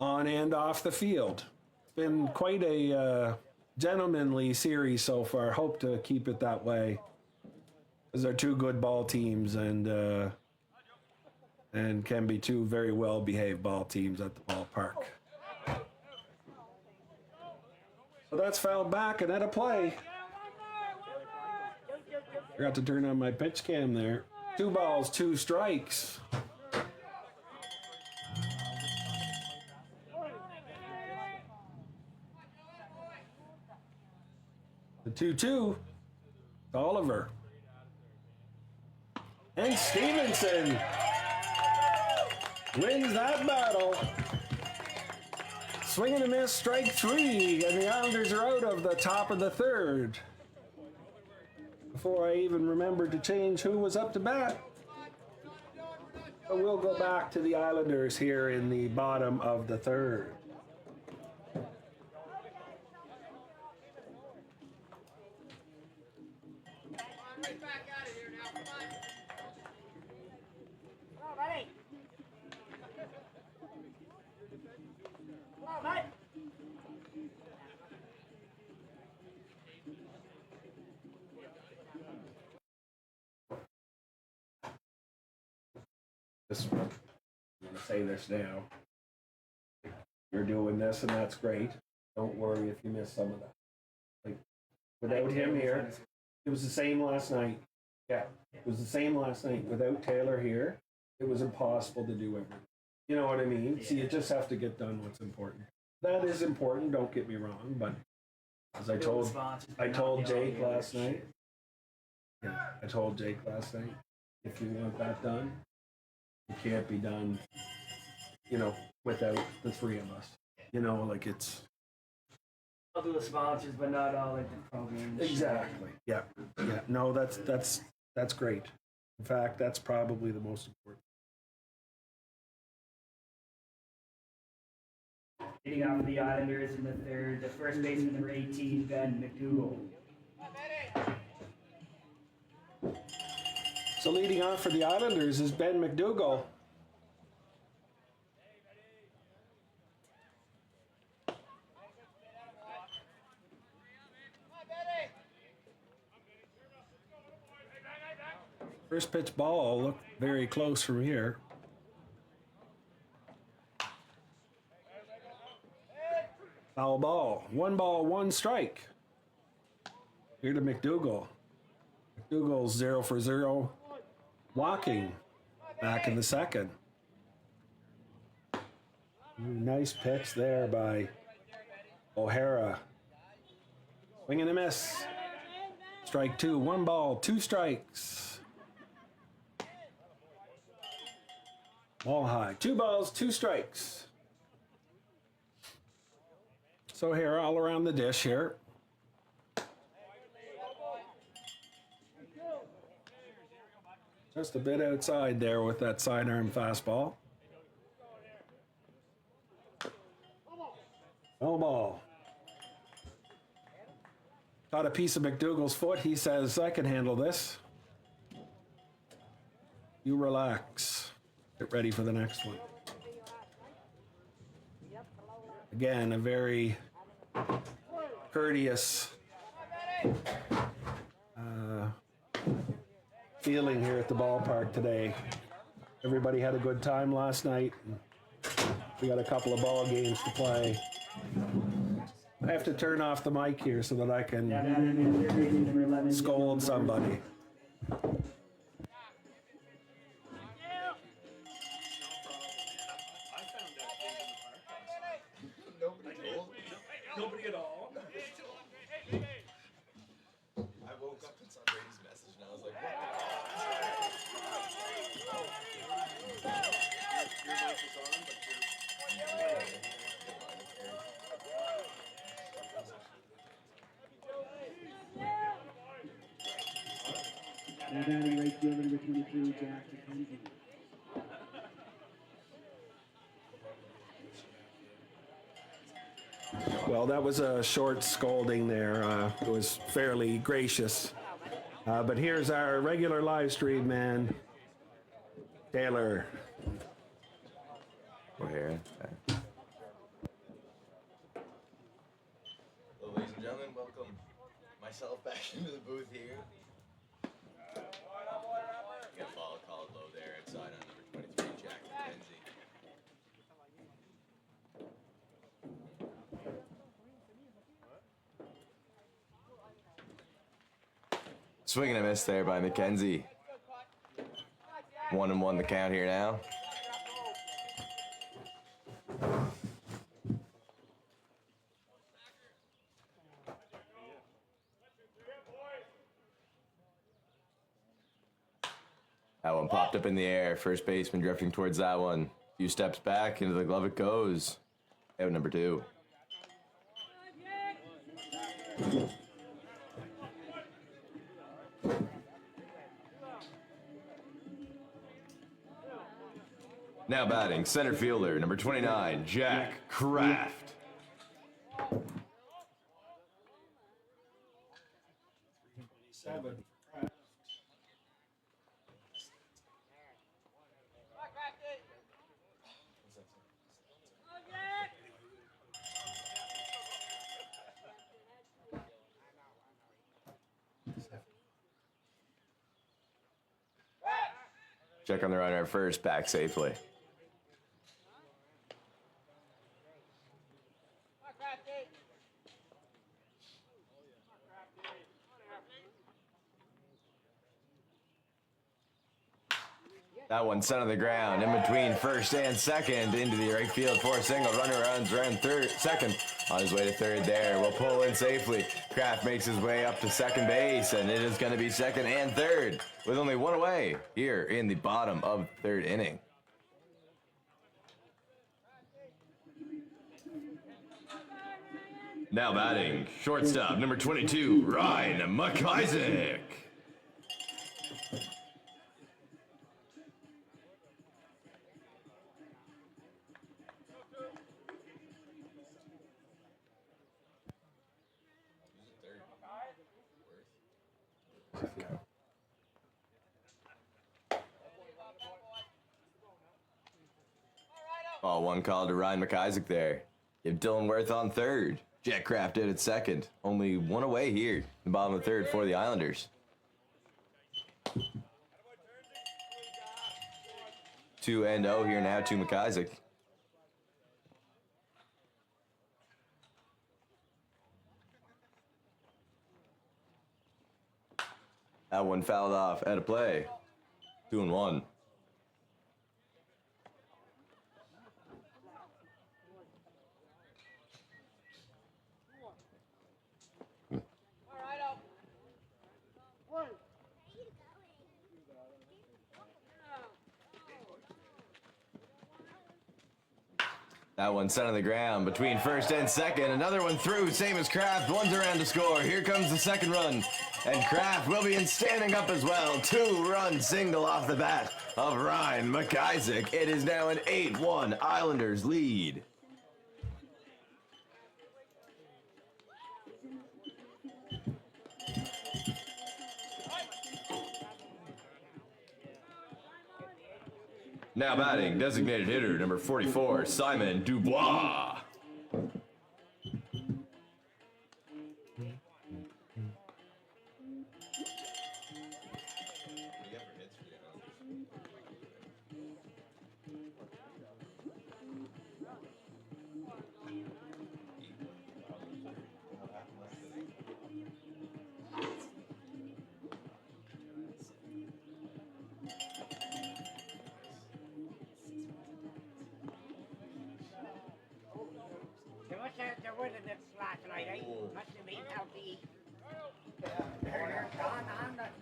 on and off the field. It's been quite a gentlemanly series so far. Hope to keep it that way, because they're 2 good ball teams, and can be 2 very well-behaved ball teams at the ballpark. So that's fouled back and at a play. Forgot to turn on my pitch cam there. 2 balls, 2 strikes. The 2-2 to Oliver. And Stevenson wins that battle. Swing and a miss, strike three, and the Islanders are out of the top of the third. Before I even remembered to change who was up to bat. But we'll go back to the Islanders here in the bottom of the third. I'm going to say this now. You're doing this, and that's great. Don't worry if you miss some of that. Like, without him here, it was the same last night. Yeah, it was the same last night. Without Taylor here, it was impossible to do everything. You know what I mean? Yeah. So you just have to get done what's important. That is important, don't get me wrong, but as I told Jake last night, if you want that done, it can't be done, without the three of us. Like it's. I'll do the sponsors, but not all like the programs. Exactly. Yeah. Yeah. No, that's great. In fact, that's probably the most important. Hitting off for the Islanders in the third, the first baseman number 18, Ben McDougall. So leading off for the Islanders is Ben McDougall. First pitch ball looked very close from here. Foul ball. 1 ball, 1 strike. Here to McDougall. McDougall's 0 for 0. Walking back in the second. Nice pitch there by O'Hara. Swing and a miss. Strike 2. 1 ball, 2 strikes. Ball high. 2 balls, 2 strikes. So here, all around the dish here. Just a bit outside there with that sidearm fastball. No ball. Caught a piece of McDougall's foot. He says, I can handle this. You relax. Get ready for the next one. Again, a very courteous feeling here at the ballpark today. Everybody had a good time last night. We got a couple of ball games to play. I have to turn off the mic here so that I can scold somebody. Nobody at all. I woke up and saw Brady's message and I was like, what the Your mic is on, Now batting right fielder number 23, Jack McKenzie. Well, that was a short scolding there. It was fairly gracious. But here's our regular live stream man, Taylor. We're here. Okay. Well, ladies and gentlemen, welcome myself back into the booth here. Got a ball called low there inside on number 23, Jack McKenzie. Swing and a miss there by McKenzie. 1-1 the count here now. That one popped up in the air. First baseman drifting towards that one. A few steps back, into the glove it goes. Out number 2. Now batting, center fielder, number 29, Jack Kraft. Check on the runner at first, back safely. That one sent on the ground, in between first and second, into the right field for a single. Runner runs around second, on his way to third there. Will pull in safely. Kraft makes his way up to second base, and it is going to be second and third, with only one away here in the bottom of the third inning. Now batting, shortstop, number 22, Ryan McIsaac. Ball one call to Ryan McIsaac there. Give Dylan Worth on third. Jack Kraft did at second. Only one away here in the bottom of the third for the Islanders. 2-0 here now to McIsaac. That one fouled off out of play. 2-1. That one sent on the ground between first and second. Another one through, same as Kraft. One's around to score. Here comes the second run. And Kraft will be in standing up as well. 2-run single off the bat of Ryan McIsaac. It is now an 8-1 Islanders lead. Now batting, designated hitter, number 44, Simon Dubois.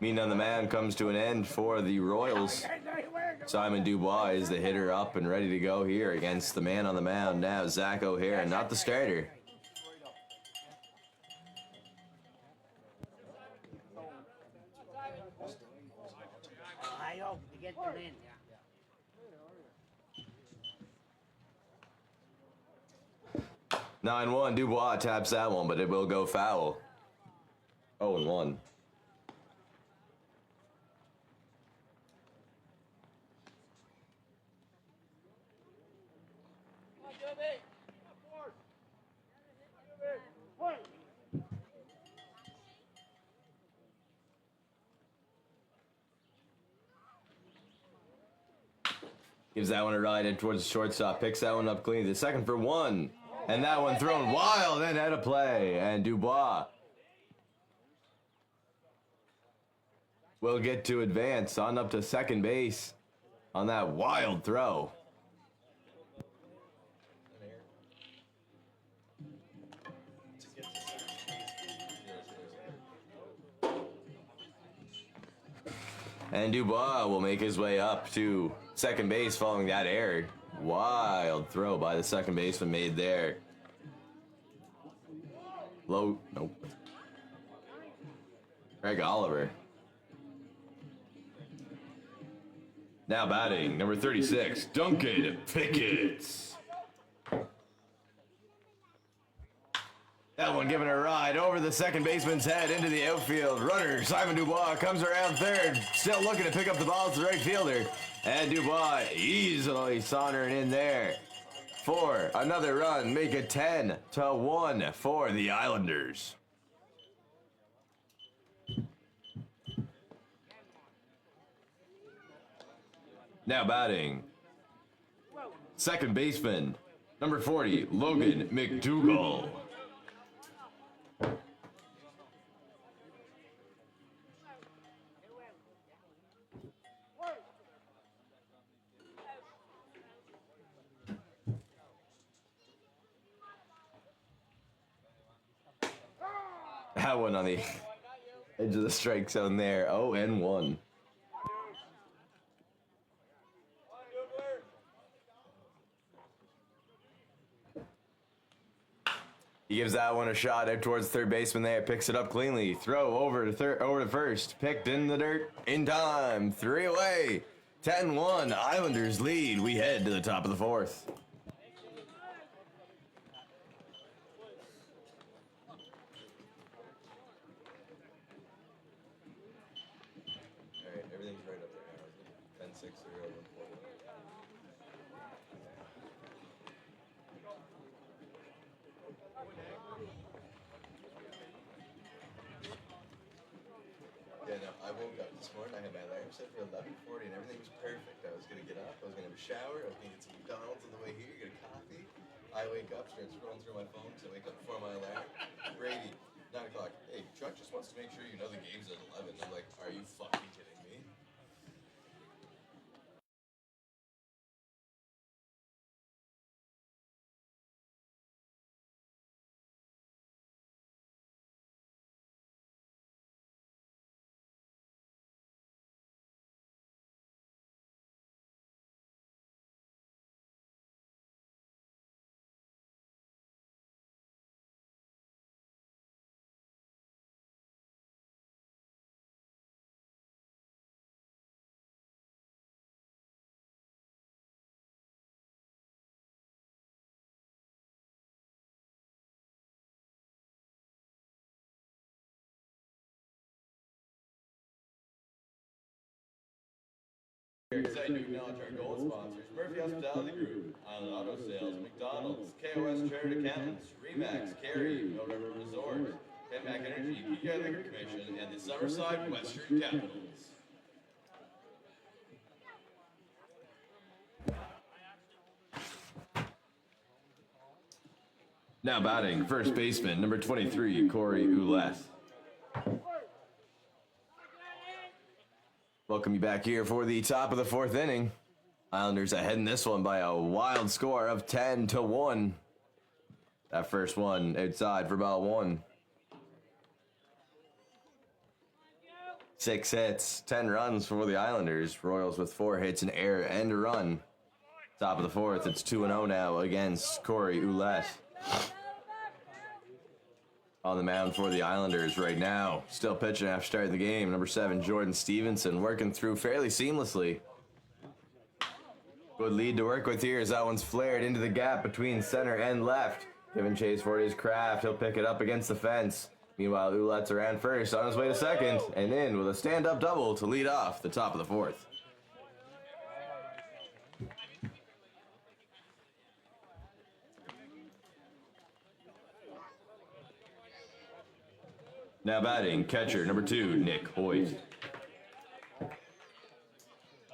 Mean on the man comes to an end for the Royals. Simon Dubois is the hitter up and ready to go here against the man on the mound now, Zach O'Hara, not the starter. Nine 1, Dubois taps that one, but it will go foul. 0-1. Gives that one a ride in towards the shortstop. Picks that one up clean. The second for one. And that one thrown wild and out of play. And Dubois will get to advance on up to second base on that wild throw. And Dubois will make his way up to second base following that error. Wild throw by the second baseman made there. Low, nope. Greg Oliver. Now batting, number 36, Duncan Pickett. That one giving a ride over the second baseman's head into the outfield. Runner Simon Dubois comes around third, still looking to pick up the ball to the right fielder. And Dubois easily sauntering in there for another run, make it 10-1 for the Islanders. Now batting, second baseman, number 40, Logan McDougall. That one on the edge of the strike zone there. 0-1. He gives that one a shot out towards third baseman there. Picks it up cleanly. Throw over to first. Picked in the dirt in time. 3 away. 10-1. Islanders lead. We head to the top of the fourth. Everything's right up there now. 10-6, 3-0, 1-4. Yeah, no, I woke up this morning, I had my alarm set for 11:40 and everything was perfect. I was gonna get up, I was gonna have a shower, I was gonna get some McDonald's on the way here, get a coffee. I wake up, start scrolling through my phone because I wake up before my alarm. Brady, 9 o'clock. Hey, Chuck just wants to make sure you know the game's at 11. I'm like, are you fucking kidding me? We're excited to acknowledge our gold sponsors, Murphy Hospitality Group, Island Auto Sales, McDonald's, KOS Chartered Accountants, Remax, Carey, No River Resort, Penmac Energy, PEI Liquor Commission, and the Summerside Western Capitals. Now batting, first baseman, number 23, Corey Ouellette. Welcome you back here for the top of the fourth inning. Islanders ahead in this one by a wild score of 10-1. That first one outside for ball one. 6 hits, 10 runs for the Islanders. Royals with 4 hits, an error, and a run. Top of the fourth, it's 2-0 now against Corey Ouellette. On the mound for the Islanders right now. Still pitching after starting the game. Number 7, Jordan Stevenson, working through fairly seamlessly. Good lead to work with here as that one's flared into the gap between center and left. Giving chase for his craft. He'll pick it up against the fence. Meanwhile, Ouellette's around first, on his way to second, and in with a stand-up double to lead off the top of the fourth. Now batting, catcher, number 2, Nick Hoyt.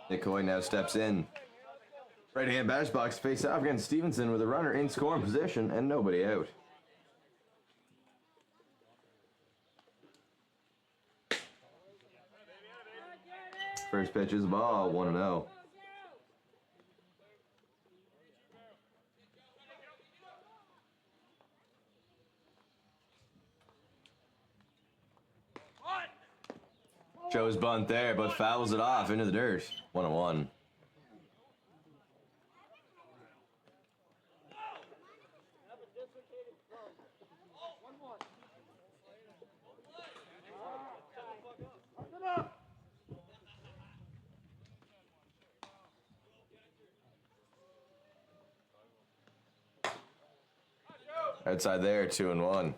Nick Hoyt now steps in. Right-hand batter's box face off against Stevenson with a runner in scoring position and nobody out. First pitch is a ball, 1-0. Joe's bunt there, but fouls it off into the dirt. 1-1. Outside there, 2-1.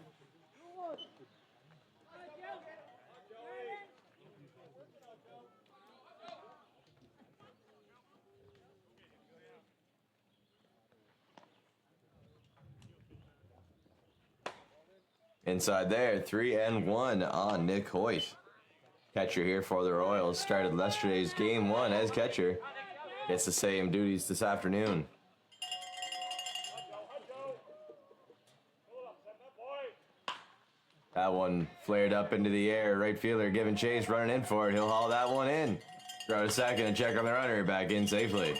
Inside there, 3-1 on Nick Hoyt. Catcher here for the Royals. Started yesterday's game one as catcher. Gets the same duties this afternoon. That one flared up into the air. Right fielder giving chase, running in for it. He'll haul that one in. Throw to second and check on the runner. Back in safely.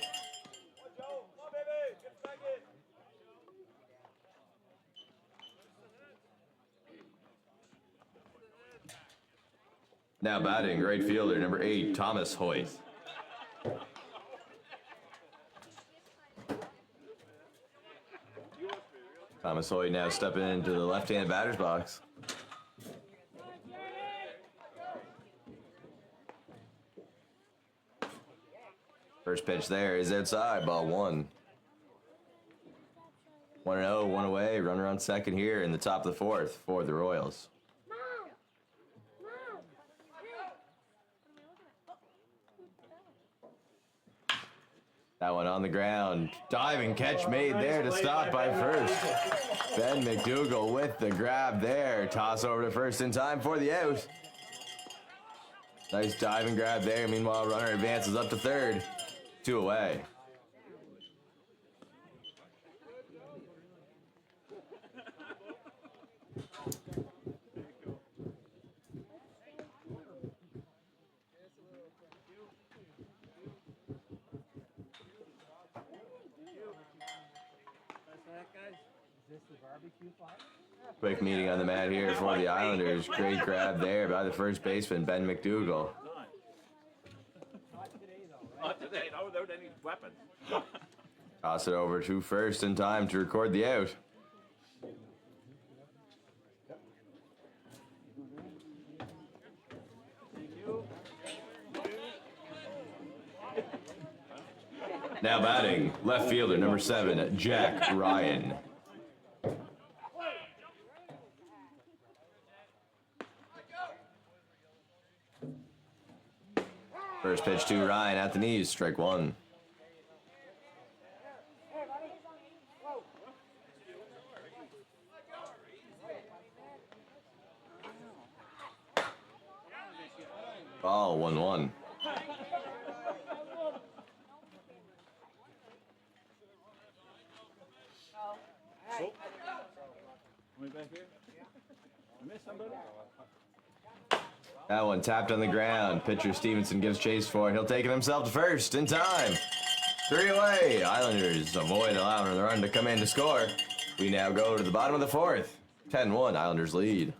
Now batting, right fielder, number 8, Thomas Hoyt. Thomas Hoyt now stepping into the left-handed batter's box. First pitch there is outside, ball 1. 1-0, one away, runner on second here in the top of the 4th for the Royals. That one on the ground. Diving catch made there to stop by first. Ben McDougall with the grab there. Toss over to first in time for the out. Nice diving grab there. Meanwhile, runner advances up to third. 2 away. Quick meeting on the mat here for the Islanders. Great grab there by the first baseman, Ben McDougall. Not today, not without any weapons. Toss it over to first in time to record the out. Now batting, left fielder, number 7, Jack Ryan. First pitch to Ryan at the knees, strike 1. Ball 1-1. That one tapped on the ground. Pitcher Stevenson gives chase for it. He'll take it himself to first in time. 3 away. Islanders avoid allowing the run to come in to score. We now go to the bottom of the 4th. 10-1, Islanders lead.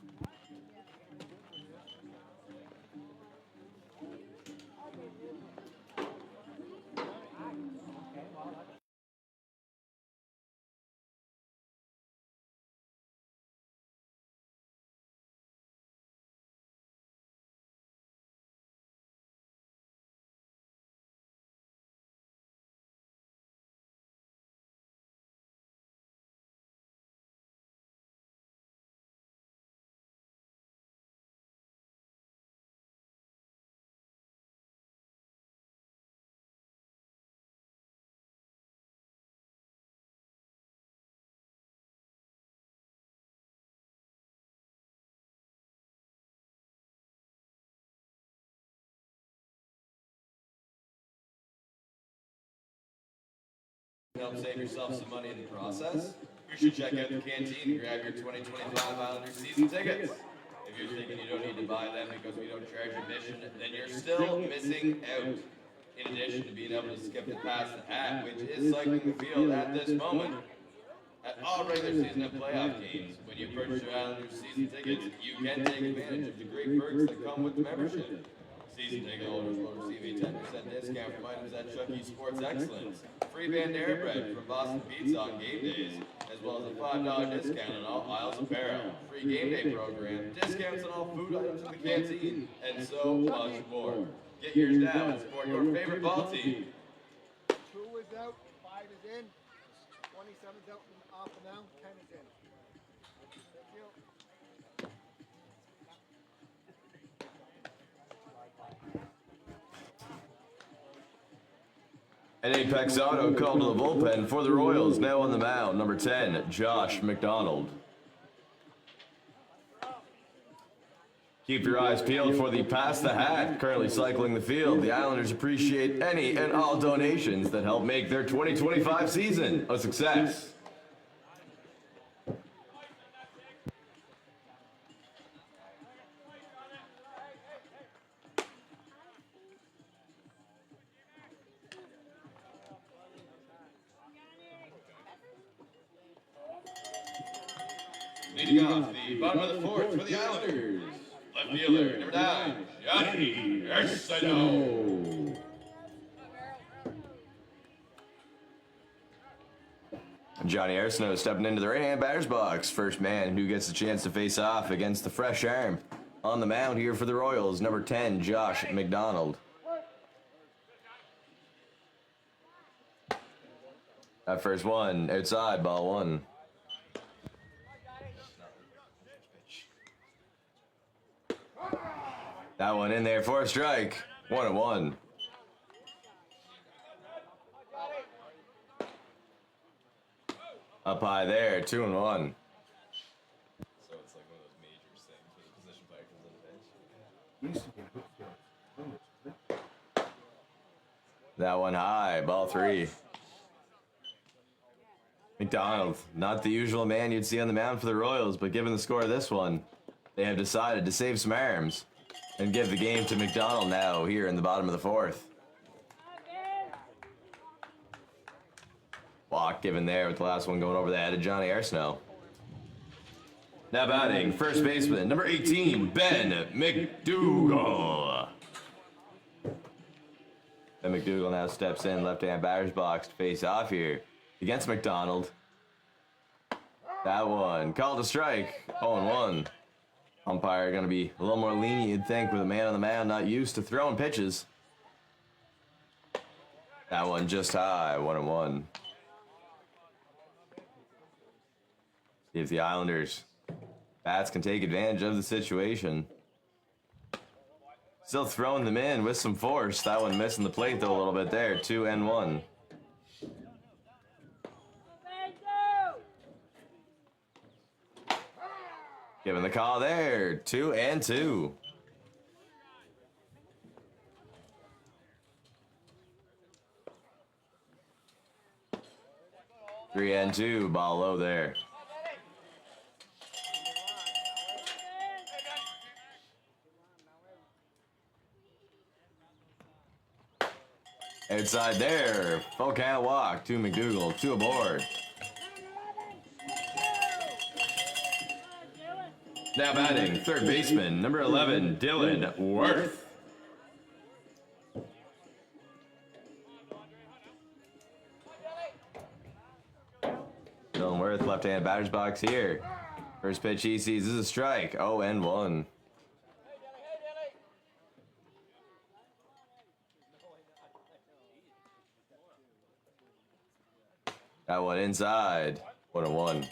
Help save yourself some money in the process? You should check out the canteen and grab your 2025 Islanders season tickets. If you're thinking you don't need to buy them because we don't charge admission, then you're still missing out. In addition to being able to skip the past the hat, which is cycling the field at this moment, at all regular season and playoff games, when you purchase your Islanders season tickets, you can take advantage of the great perks that come with the membership. Season ticket holders will receive a 10% discount from items at Chucky's Sports Excellence. Free Bandera bread from Boston Pizza on game days, as well as a $5 discount on all aisles apparel. Free game day program, discounts on all food items in the canteen, and so much more. Get yours now and support your favorite ball team. 2 is out, 5 is in, 27's out off for now, 10 is in. Thank you. And Apex Auto called to the bullpen for the Royals. Now on the mound, number 10, Josh McDonald. Keep your eyes peeled for the Pass the Hat currently cycling the field. The Islanders appreciate any and all donations that help make their 2025 season a success. Leading off the bottom of the fourth for the Islanders, left fielder, number 9, Johnny Arsenault. Johnny Arsenault stepping into the right-hand batter's box. First man who gets a chance to face off against the fresh arm. On the mound here for the Royals, number 10, Josh McDonald. That first one, outside, ball 1. That one in there for a strike. 1-1. Up high there, 2-1. So it's like one of those major things where the position player comes on the bench. That one high, ball 3. McDonald, not the usual man you'd see on the mound for the Royals, but given the score of this one, they have decided to save some arms and give the game to McDonald now here in the bottom of the fourth. Walk given there with the last one going over the head of Johnny Arsenault. Now batting, first baseman, number 18, Ben McDougal. Ben McDougal now steps in left-hand batter's box to face off here against McDonald. That one called a strike, 0-1. Umpire going to be a little more lenient, you'd think, with a man on the mound not used to throwing pitches. That one just high, 1-1. See if the Islanders bats can take advantage of the situation. Still throwing them in with some force. That one missing the plate though a little bit there, 2-1. Giving the call there, 2-2. 3-2, ball low there. Outside there, full count walk to McDougal, 2 aboard. Now batting, third baseman, number 11, Dylan Worth. Dylan Worth, left-hand batter's box here. First pitch he sees is a strike, 0-1. That one inside, 1-1.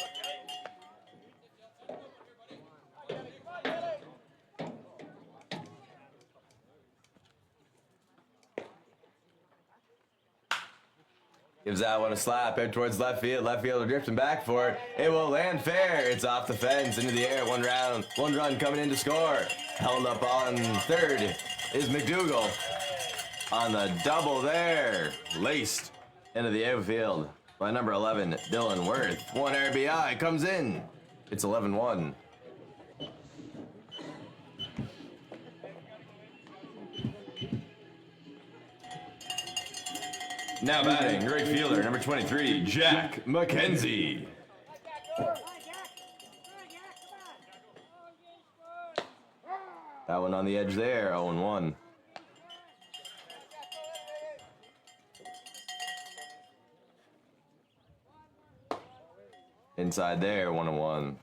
Gives that one a slap out towards left field. Left fielder drifting back for it. It will land fair. It's off the fence into the air. 1 run coming in to score. Held up on third is McDougal. On the double there. Laced into the outfield by number 11, Dylan Worth. 1 RBI comes in. It's 11-1. Now batting, right fielder, number 23, Jack McKenzie. That one on the edge there, 0-1. inside there, 1-1.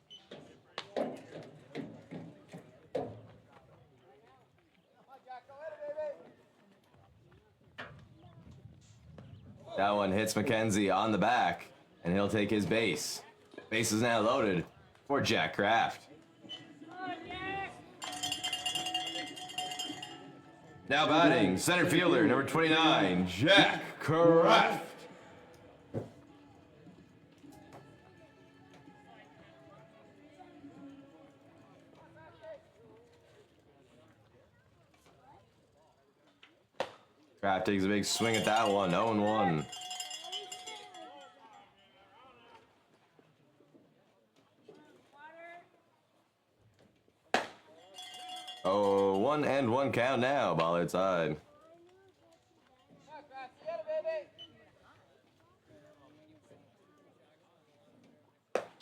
That one hits McKenzie on the back, and he'll take his base. Base is now loaded for Jack Kraft. Now batting, center fielder, number 29, Jack Kraft. Kraft takes a big swing at that one, 0-1. Oh, 1-1 count now, ball outside.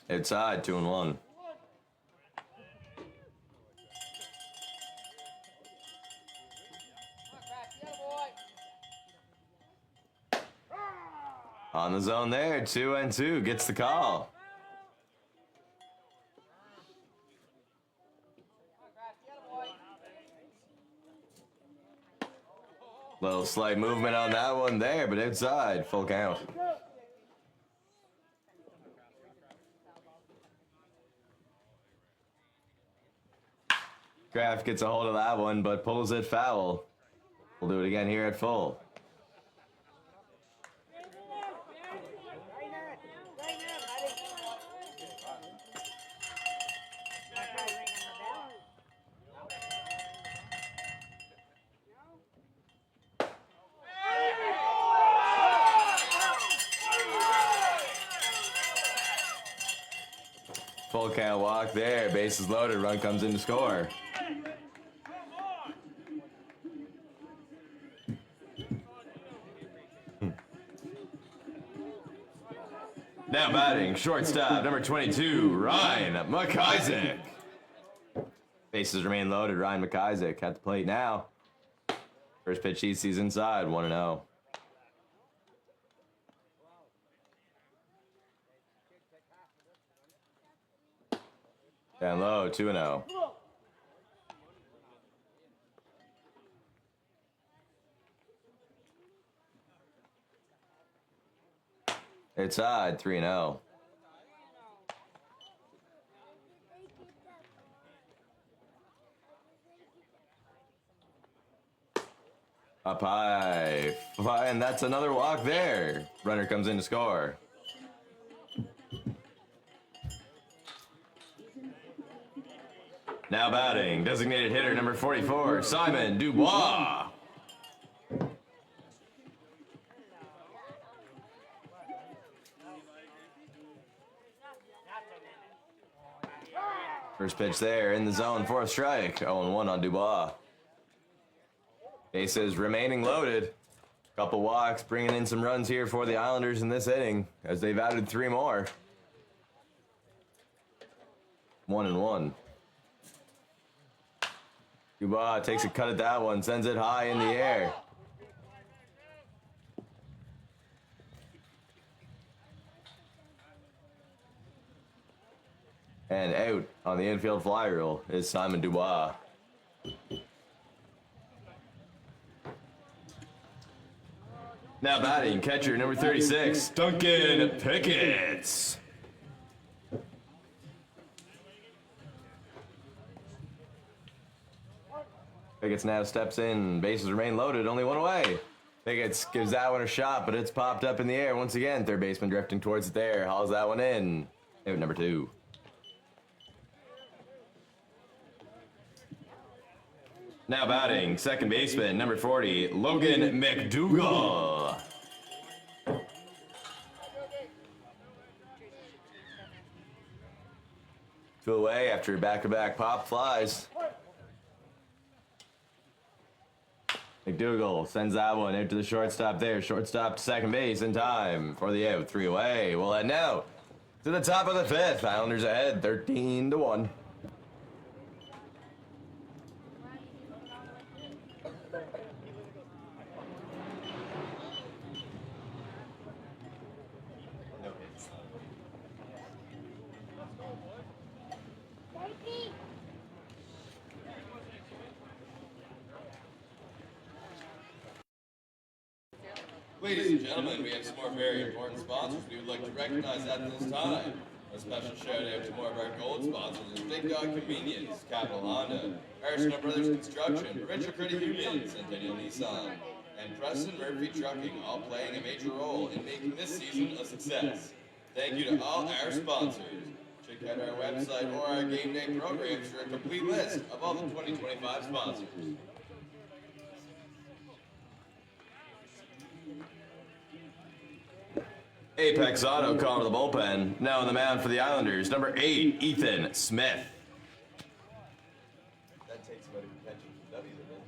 Outside, 2-1. On the zone there, 2-2, gets the call. Little slight movement on that one there, but outside, full count. Kraft gets a hold of that one, but pulls it foul. We'll do it again here at full. Full count walk there, bases loaded, run comes in to score. Now batting, shortstop, number 22, Ryan McIsaac. Bases remain loaded, Ryan McIsaac at the plate now. First pitch he sees inside, 1-0. Down low, 2-0. Inside, 3-0. Up high, and that's another walk there. Runner comes in to score. Now batting, designated hitter number 44, Simon Dubois. First pitch there in the zone for a strike. 0-1 on Dubois. Bases remaining loaded. Couple walks, bringing in some runs here for the Islanders in this inning as they've added 3 more. 1-1. Dubois takes a cut at that one, sends it high in the air. And out on the infield fly rule is Simon Dubois. Now batting, catcher number 36, Duncan Pickett. Pickett now steps in, bases remain loaded, only one away. Pickett gives that one a shot, but it's popped up in the air once again. Third baseman drifting towards it there, hauls that one in. Out number 2. Now batting, second baseman, number 40, Logan McDougall. Two away after back-to-back pop flies. McDougall sends that one out to the shortstop there. Shortstop to second base in time for the out. 3 away. We'll head now to the top of the 5th. Islanders ahead, 13-1. Ladies and gentlemen, we have some more very important sponsors we would like to recognize at this time. A special shout out to more of our gold sponsors: Big Dog Convenience, Capital Honda, Arsenal Brothers Construction, Provincial Credit Union, Centennial Nissan, and Preston Murphy Trucking, all playing a major role in making this season a success. Thank you to all our sponsors. Check out our website or our game day programs for a complete list of all the 2025 sponsors. Apex Auto calling to the bullpen. Now on the mound for the Islanders, number 8, Ethan Smith. That takes him out of contention for W, doesn't it?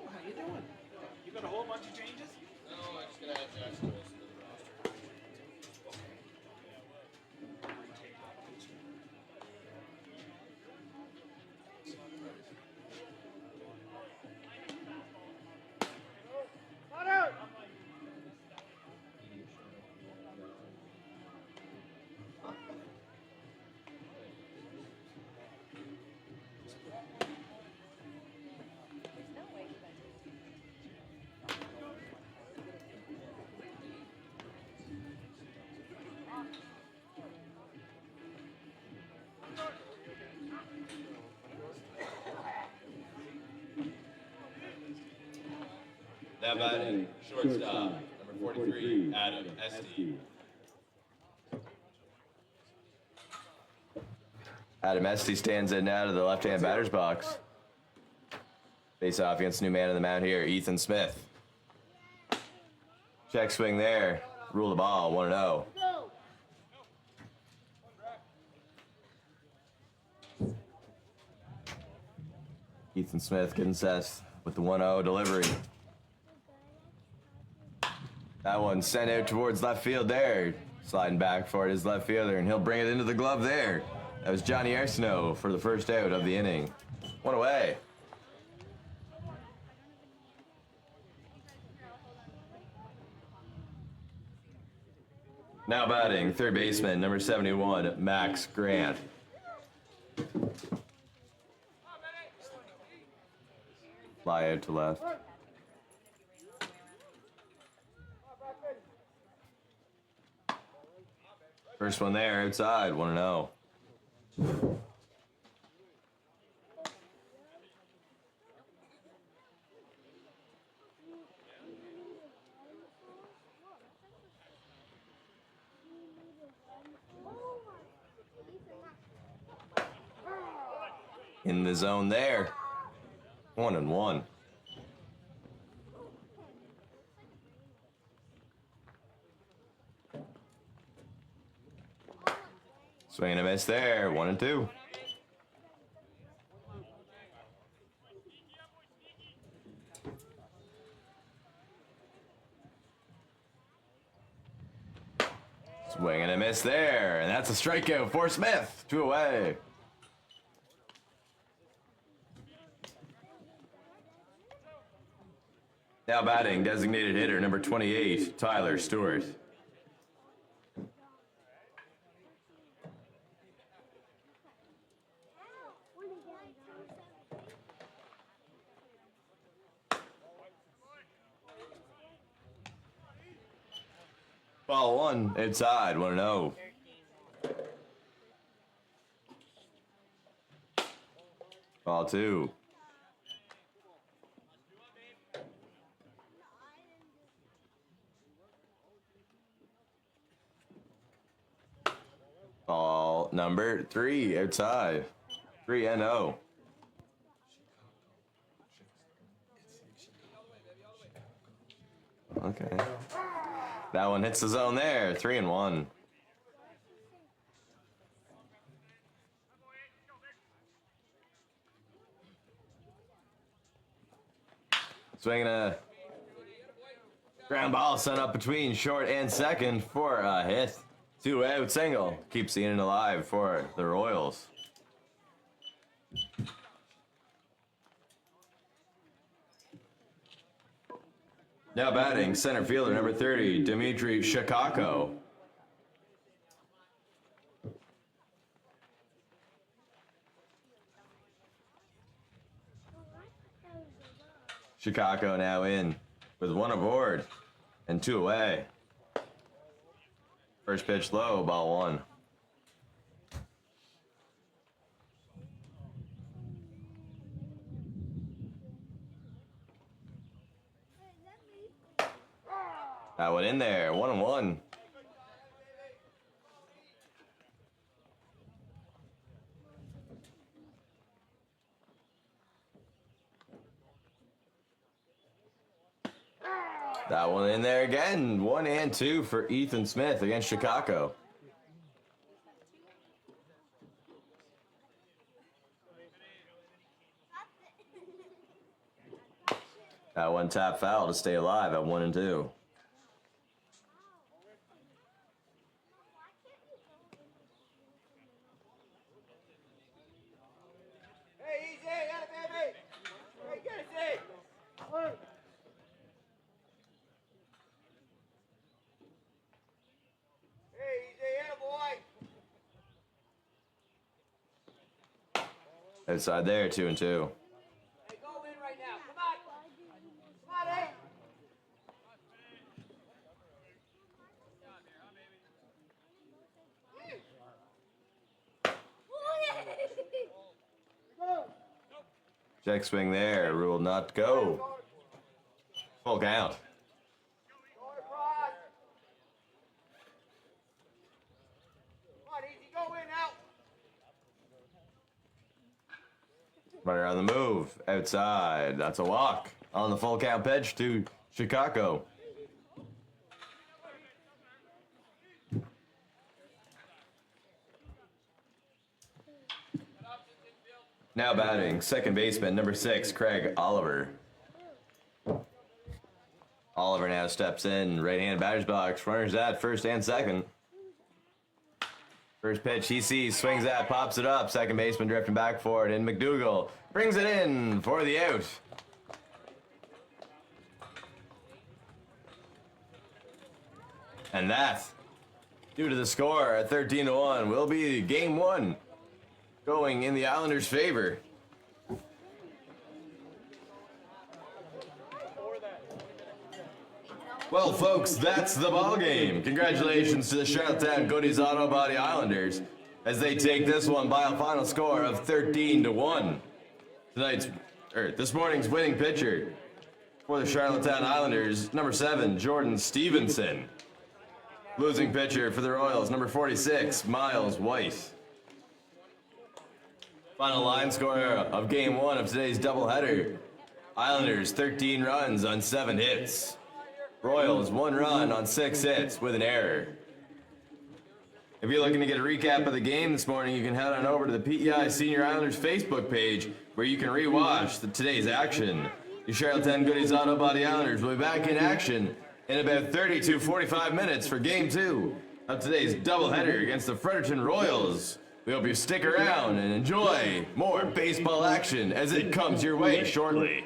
How you doing? You got a whole bunch of changes? No, I'm just going to add Jackson Wilson to the roster. Now batting, shortstop, number 43, Adam Esty. Adam Esty stands in now to the left-hand batter's box. Face off against the new man on the mound here, Ethan Smith. Check swing there. Rule the ball, 1-0. Ethan Smith getting set with the 1-0 delivery. That one sent out towards left field there. Sliding back for it is left fielder, and he'll bring it into the glove there. That was Johnny Arsenault for the first out of the inning. One away. Now batting, third baseman, number 71, Max Grant. Fly out to left. First one there, outside, 1-0. In the zone there. 1-1. Swing and a miss there. 1-2. Swing and a miss there. And that's a strikeout for Smith. 2 away. Now batting, designated hitter number 28, Tyler Stewart. Ball 1, inside, 1-0. Ball 2. Ball number 3, outside. 3-0. Okay. That one hits the zone there. 3-1. Swinging a ground ball sent up between short and second for a hit. 2-out single. Keeps the inning alive for the Royals. Now batting, center fielder number 30, Dmitry Shikako. Shikako now in with 1 aboard and 2 away. First pitch low, ball 1. That one in there, 1-1. That one in there again, 1 and 2 for Ethan Smith against Chicago. That one tap foul to stay alive at 1 and 2. Outside there, 2 and 2. Hey, go in right now. Come on. Come on, hey. Check swing there, ruled not to go. Full count. Runner on the move, outside. That's a walk on the full count pitch to Chicago. Now batting, second baseman, number 6, Craig Oliver. Oliver now steps in, right-hand batter's box. Runners at first and second. First pitch he sees, swings at, pops it up. Second baseman drifting back for it, and McDougal brings it in for the out. And that, due to the score at 13-1, will be game 1 going in the Islanders' favor. Well, folks, that's the ball game. Congratulations to the Charlottetown Goody's Auto Body Islanders as they take this one by a final score of 13-1. This morning's winning pitcher for the Charlottetown Islanders, number 7, Jordan Stevenson. Losing pitcher for the Royals, number 46, Miles White. Final line score of game 1 of today's doubleheader. Islanders 13 runs on 7 hits. Royals 1 run on 6 hits with an error. If you're looking to get a recap of the game this morning, you can head on over to the PEI Senior Islanders Facebook page where you can rewatch today's action. The Charlottetown Goody's Auto Body Islanders will be back in action in about 30 to 45 minutes for game 2 of today's doubleheader against the Fredericton Royals. We hope you stick around and enjoy more baseball action as it comes your way shortly.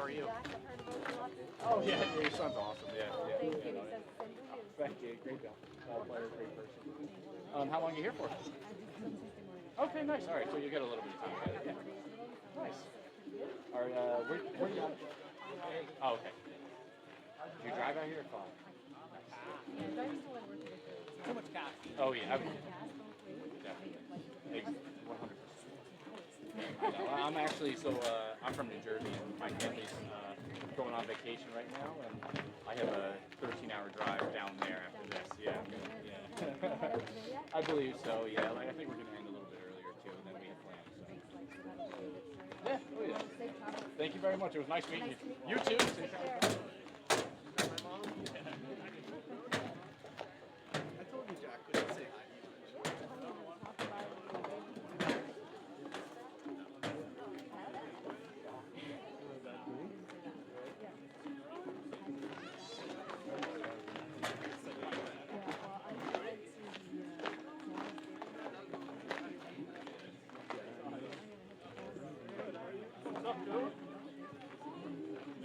are you? Oh yeah, your son's awesome. Yeah. Thank you. Great guy. Player, great person. How long are you here for? Okay, nice. All right, so you get a little bit of time. Right? Yeah. Nice. All right, where you at? Oh, okay. Do you drive out here or fly? Too much gas. Oh yeah. Definitely. 100%. I'm actually I'm from New Jersey and my family's going on vacation right now, and I have a 13-hour drive down there after this. Yeah. I believe so. Yeah. Like I think we're gonna end a little bit earlier too than we had planned. So. Yeah. Oh yeah. Thank you very much. It was nice meeting you. You too. Safe travels. I told you Jack couldn't say hi.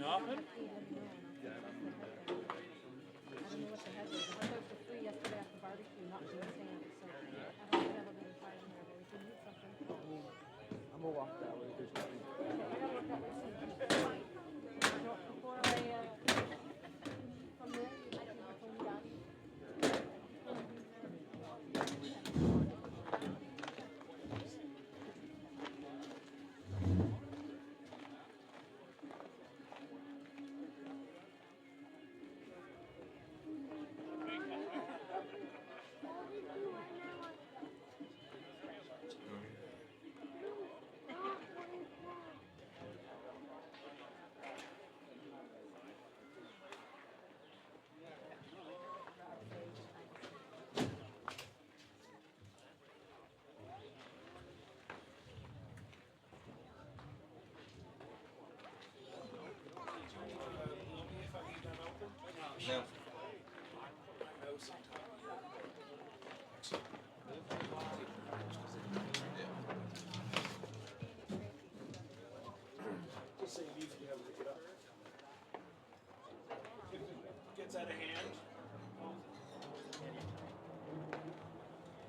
Nothing. I'm gonna walk that way. There's nothing. No. Just say you need to be able to get up. If it gets out of hand.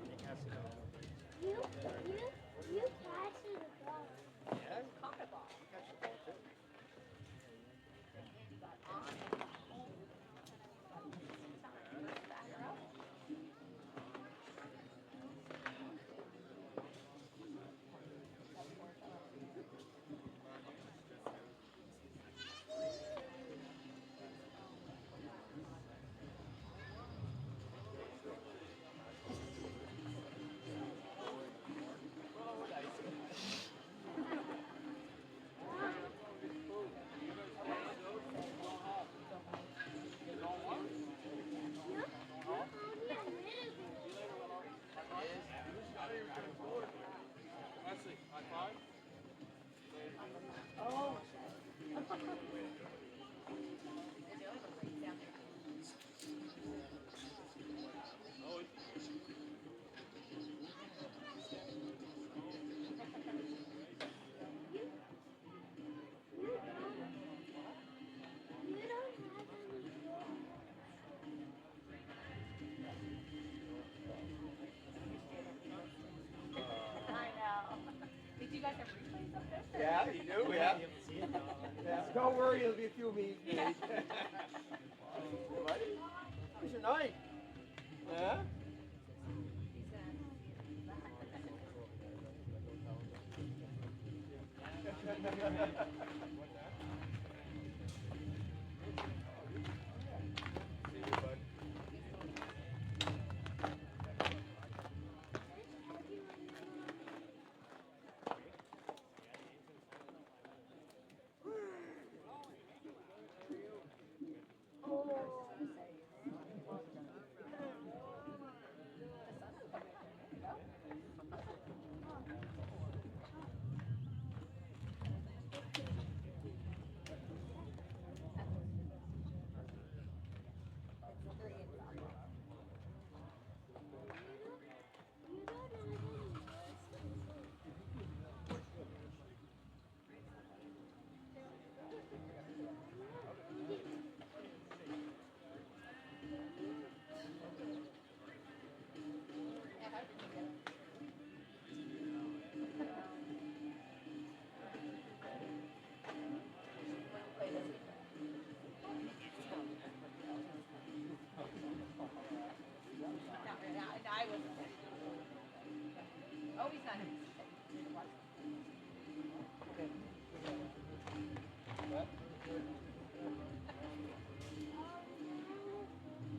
You catch the ball. Yeah, caught the ball. Catch the ball too. Yeah, you do, yeah. Yeah. Don't worry, it'll be a few meetings. Yeah. Buddy, how's your night? Yeah? I wasn't. Oh, he's not.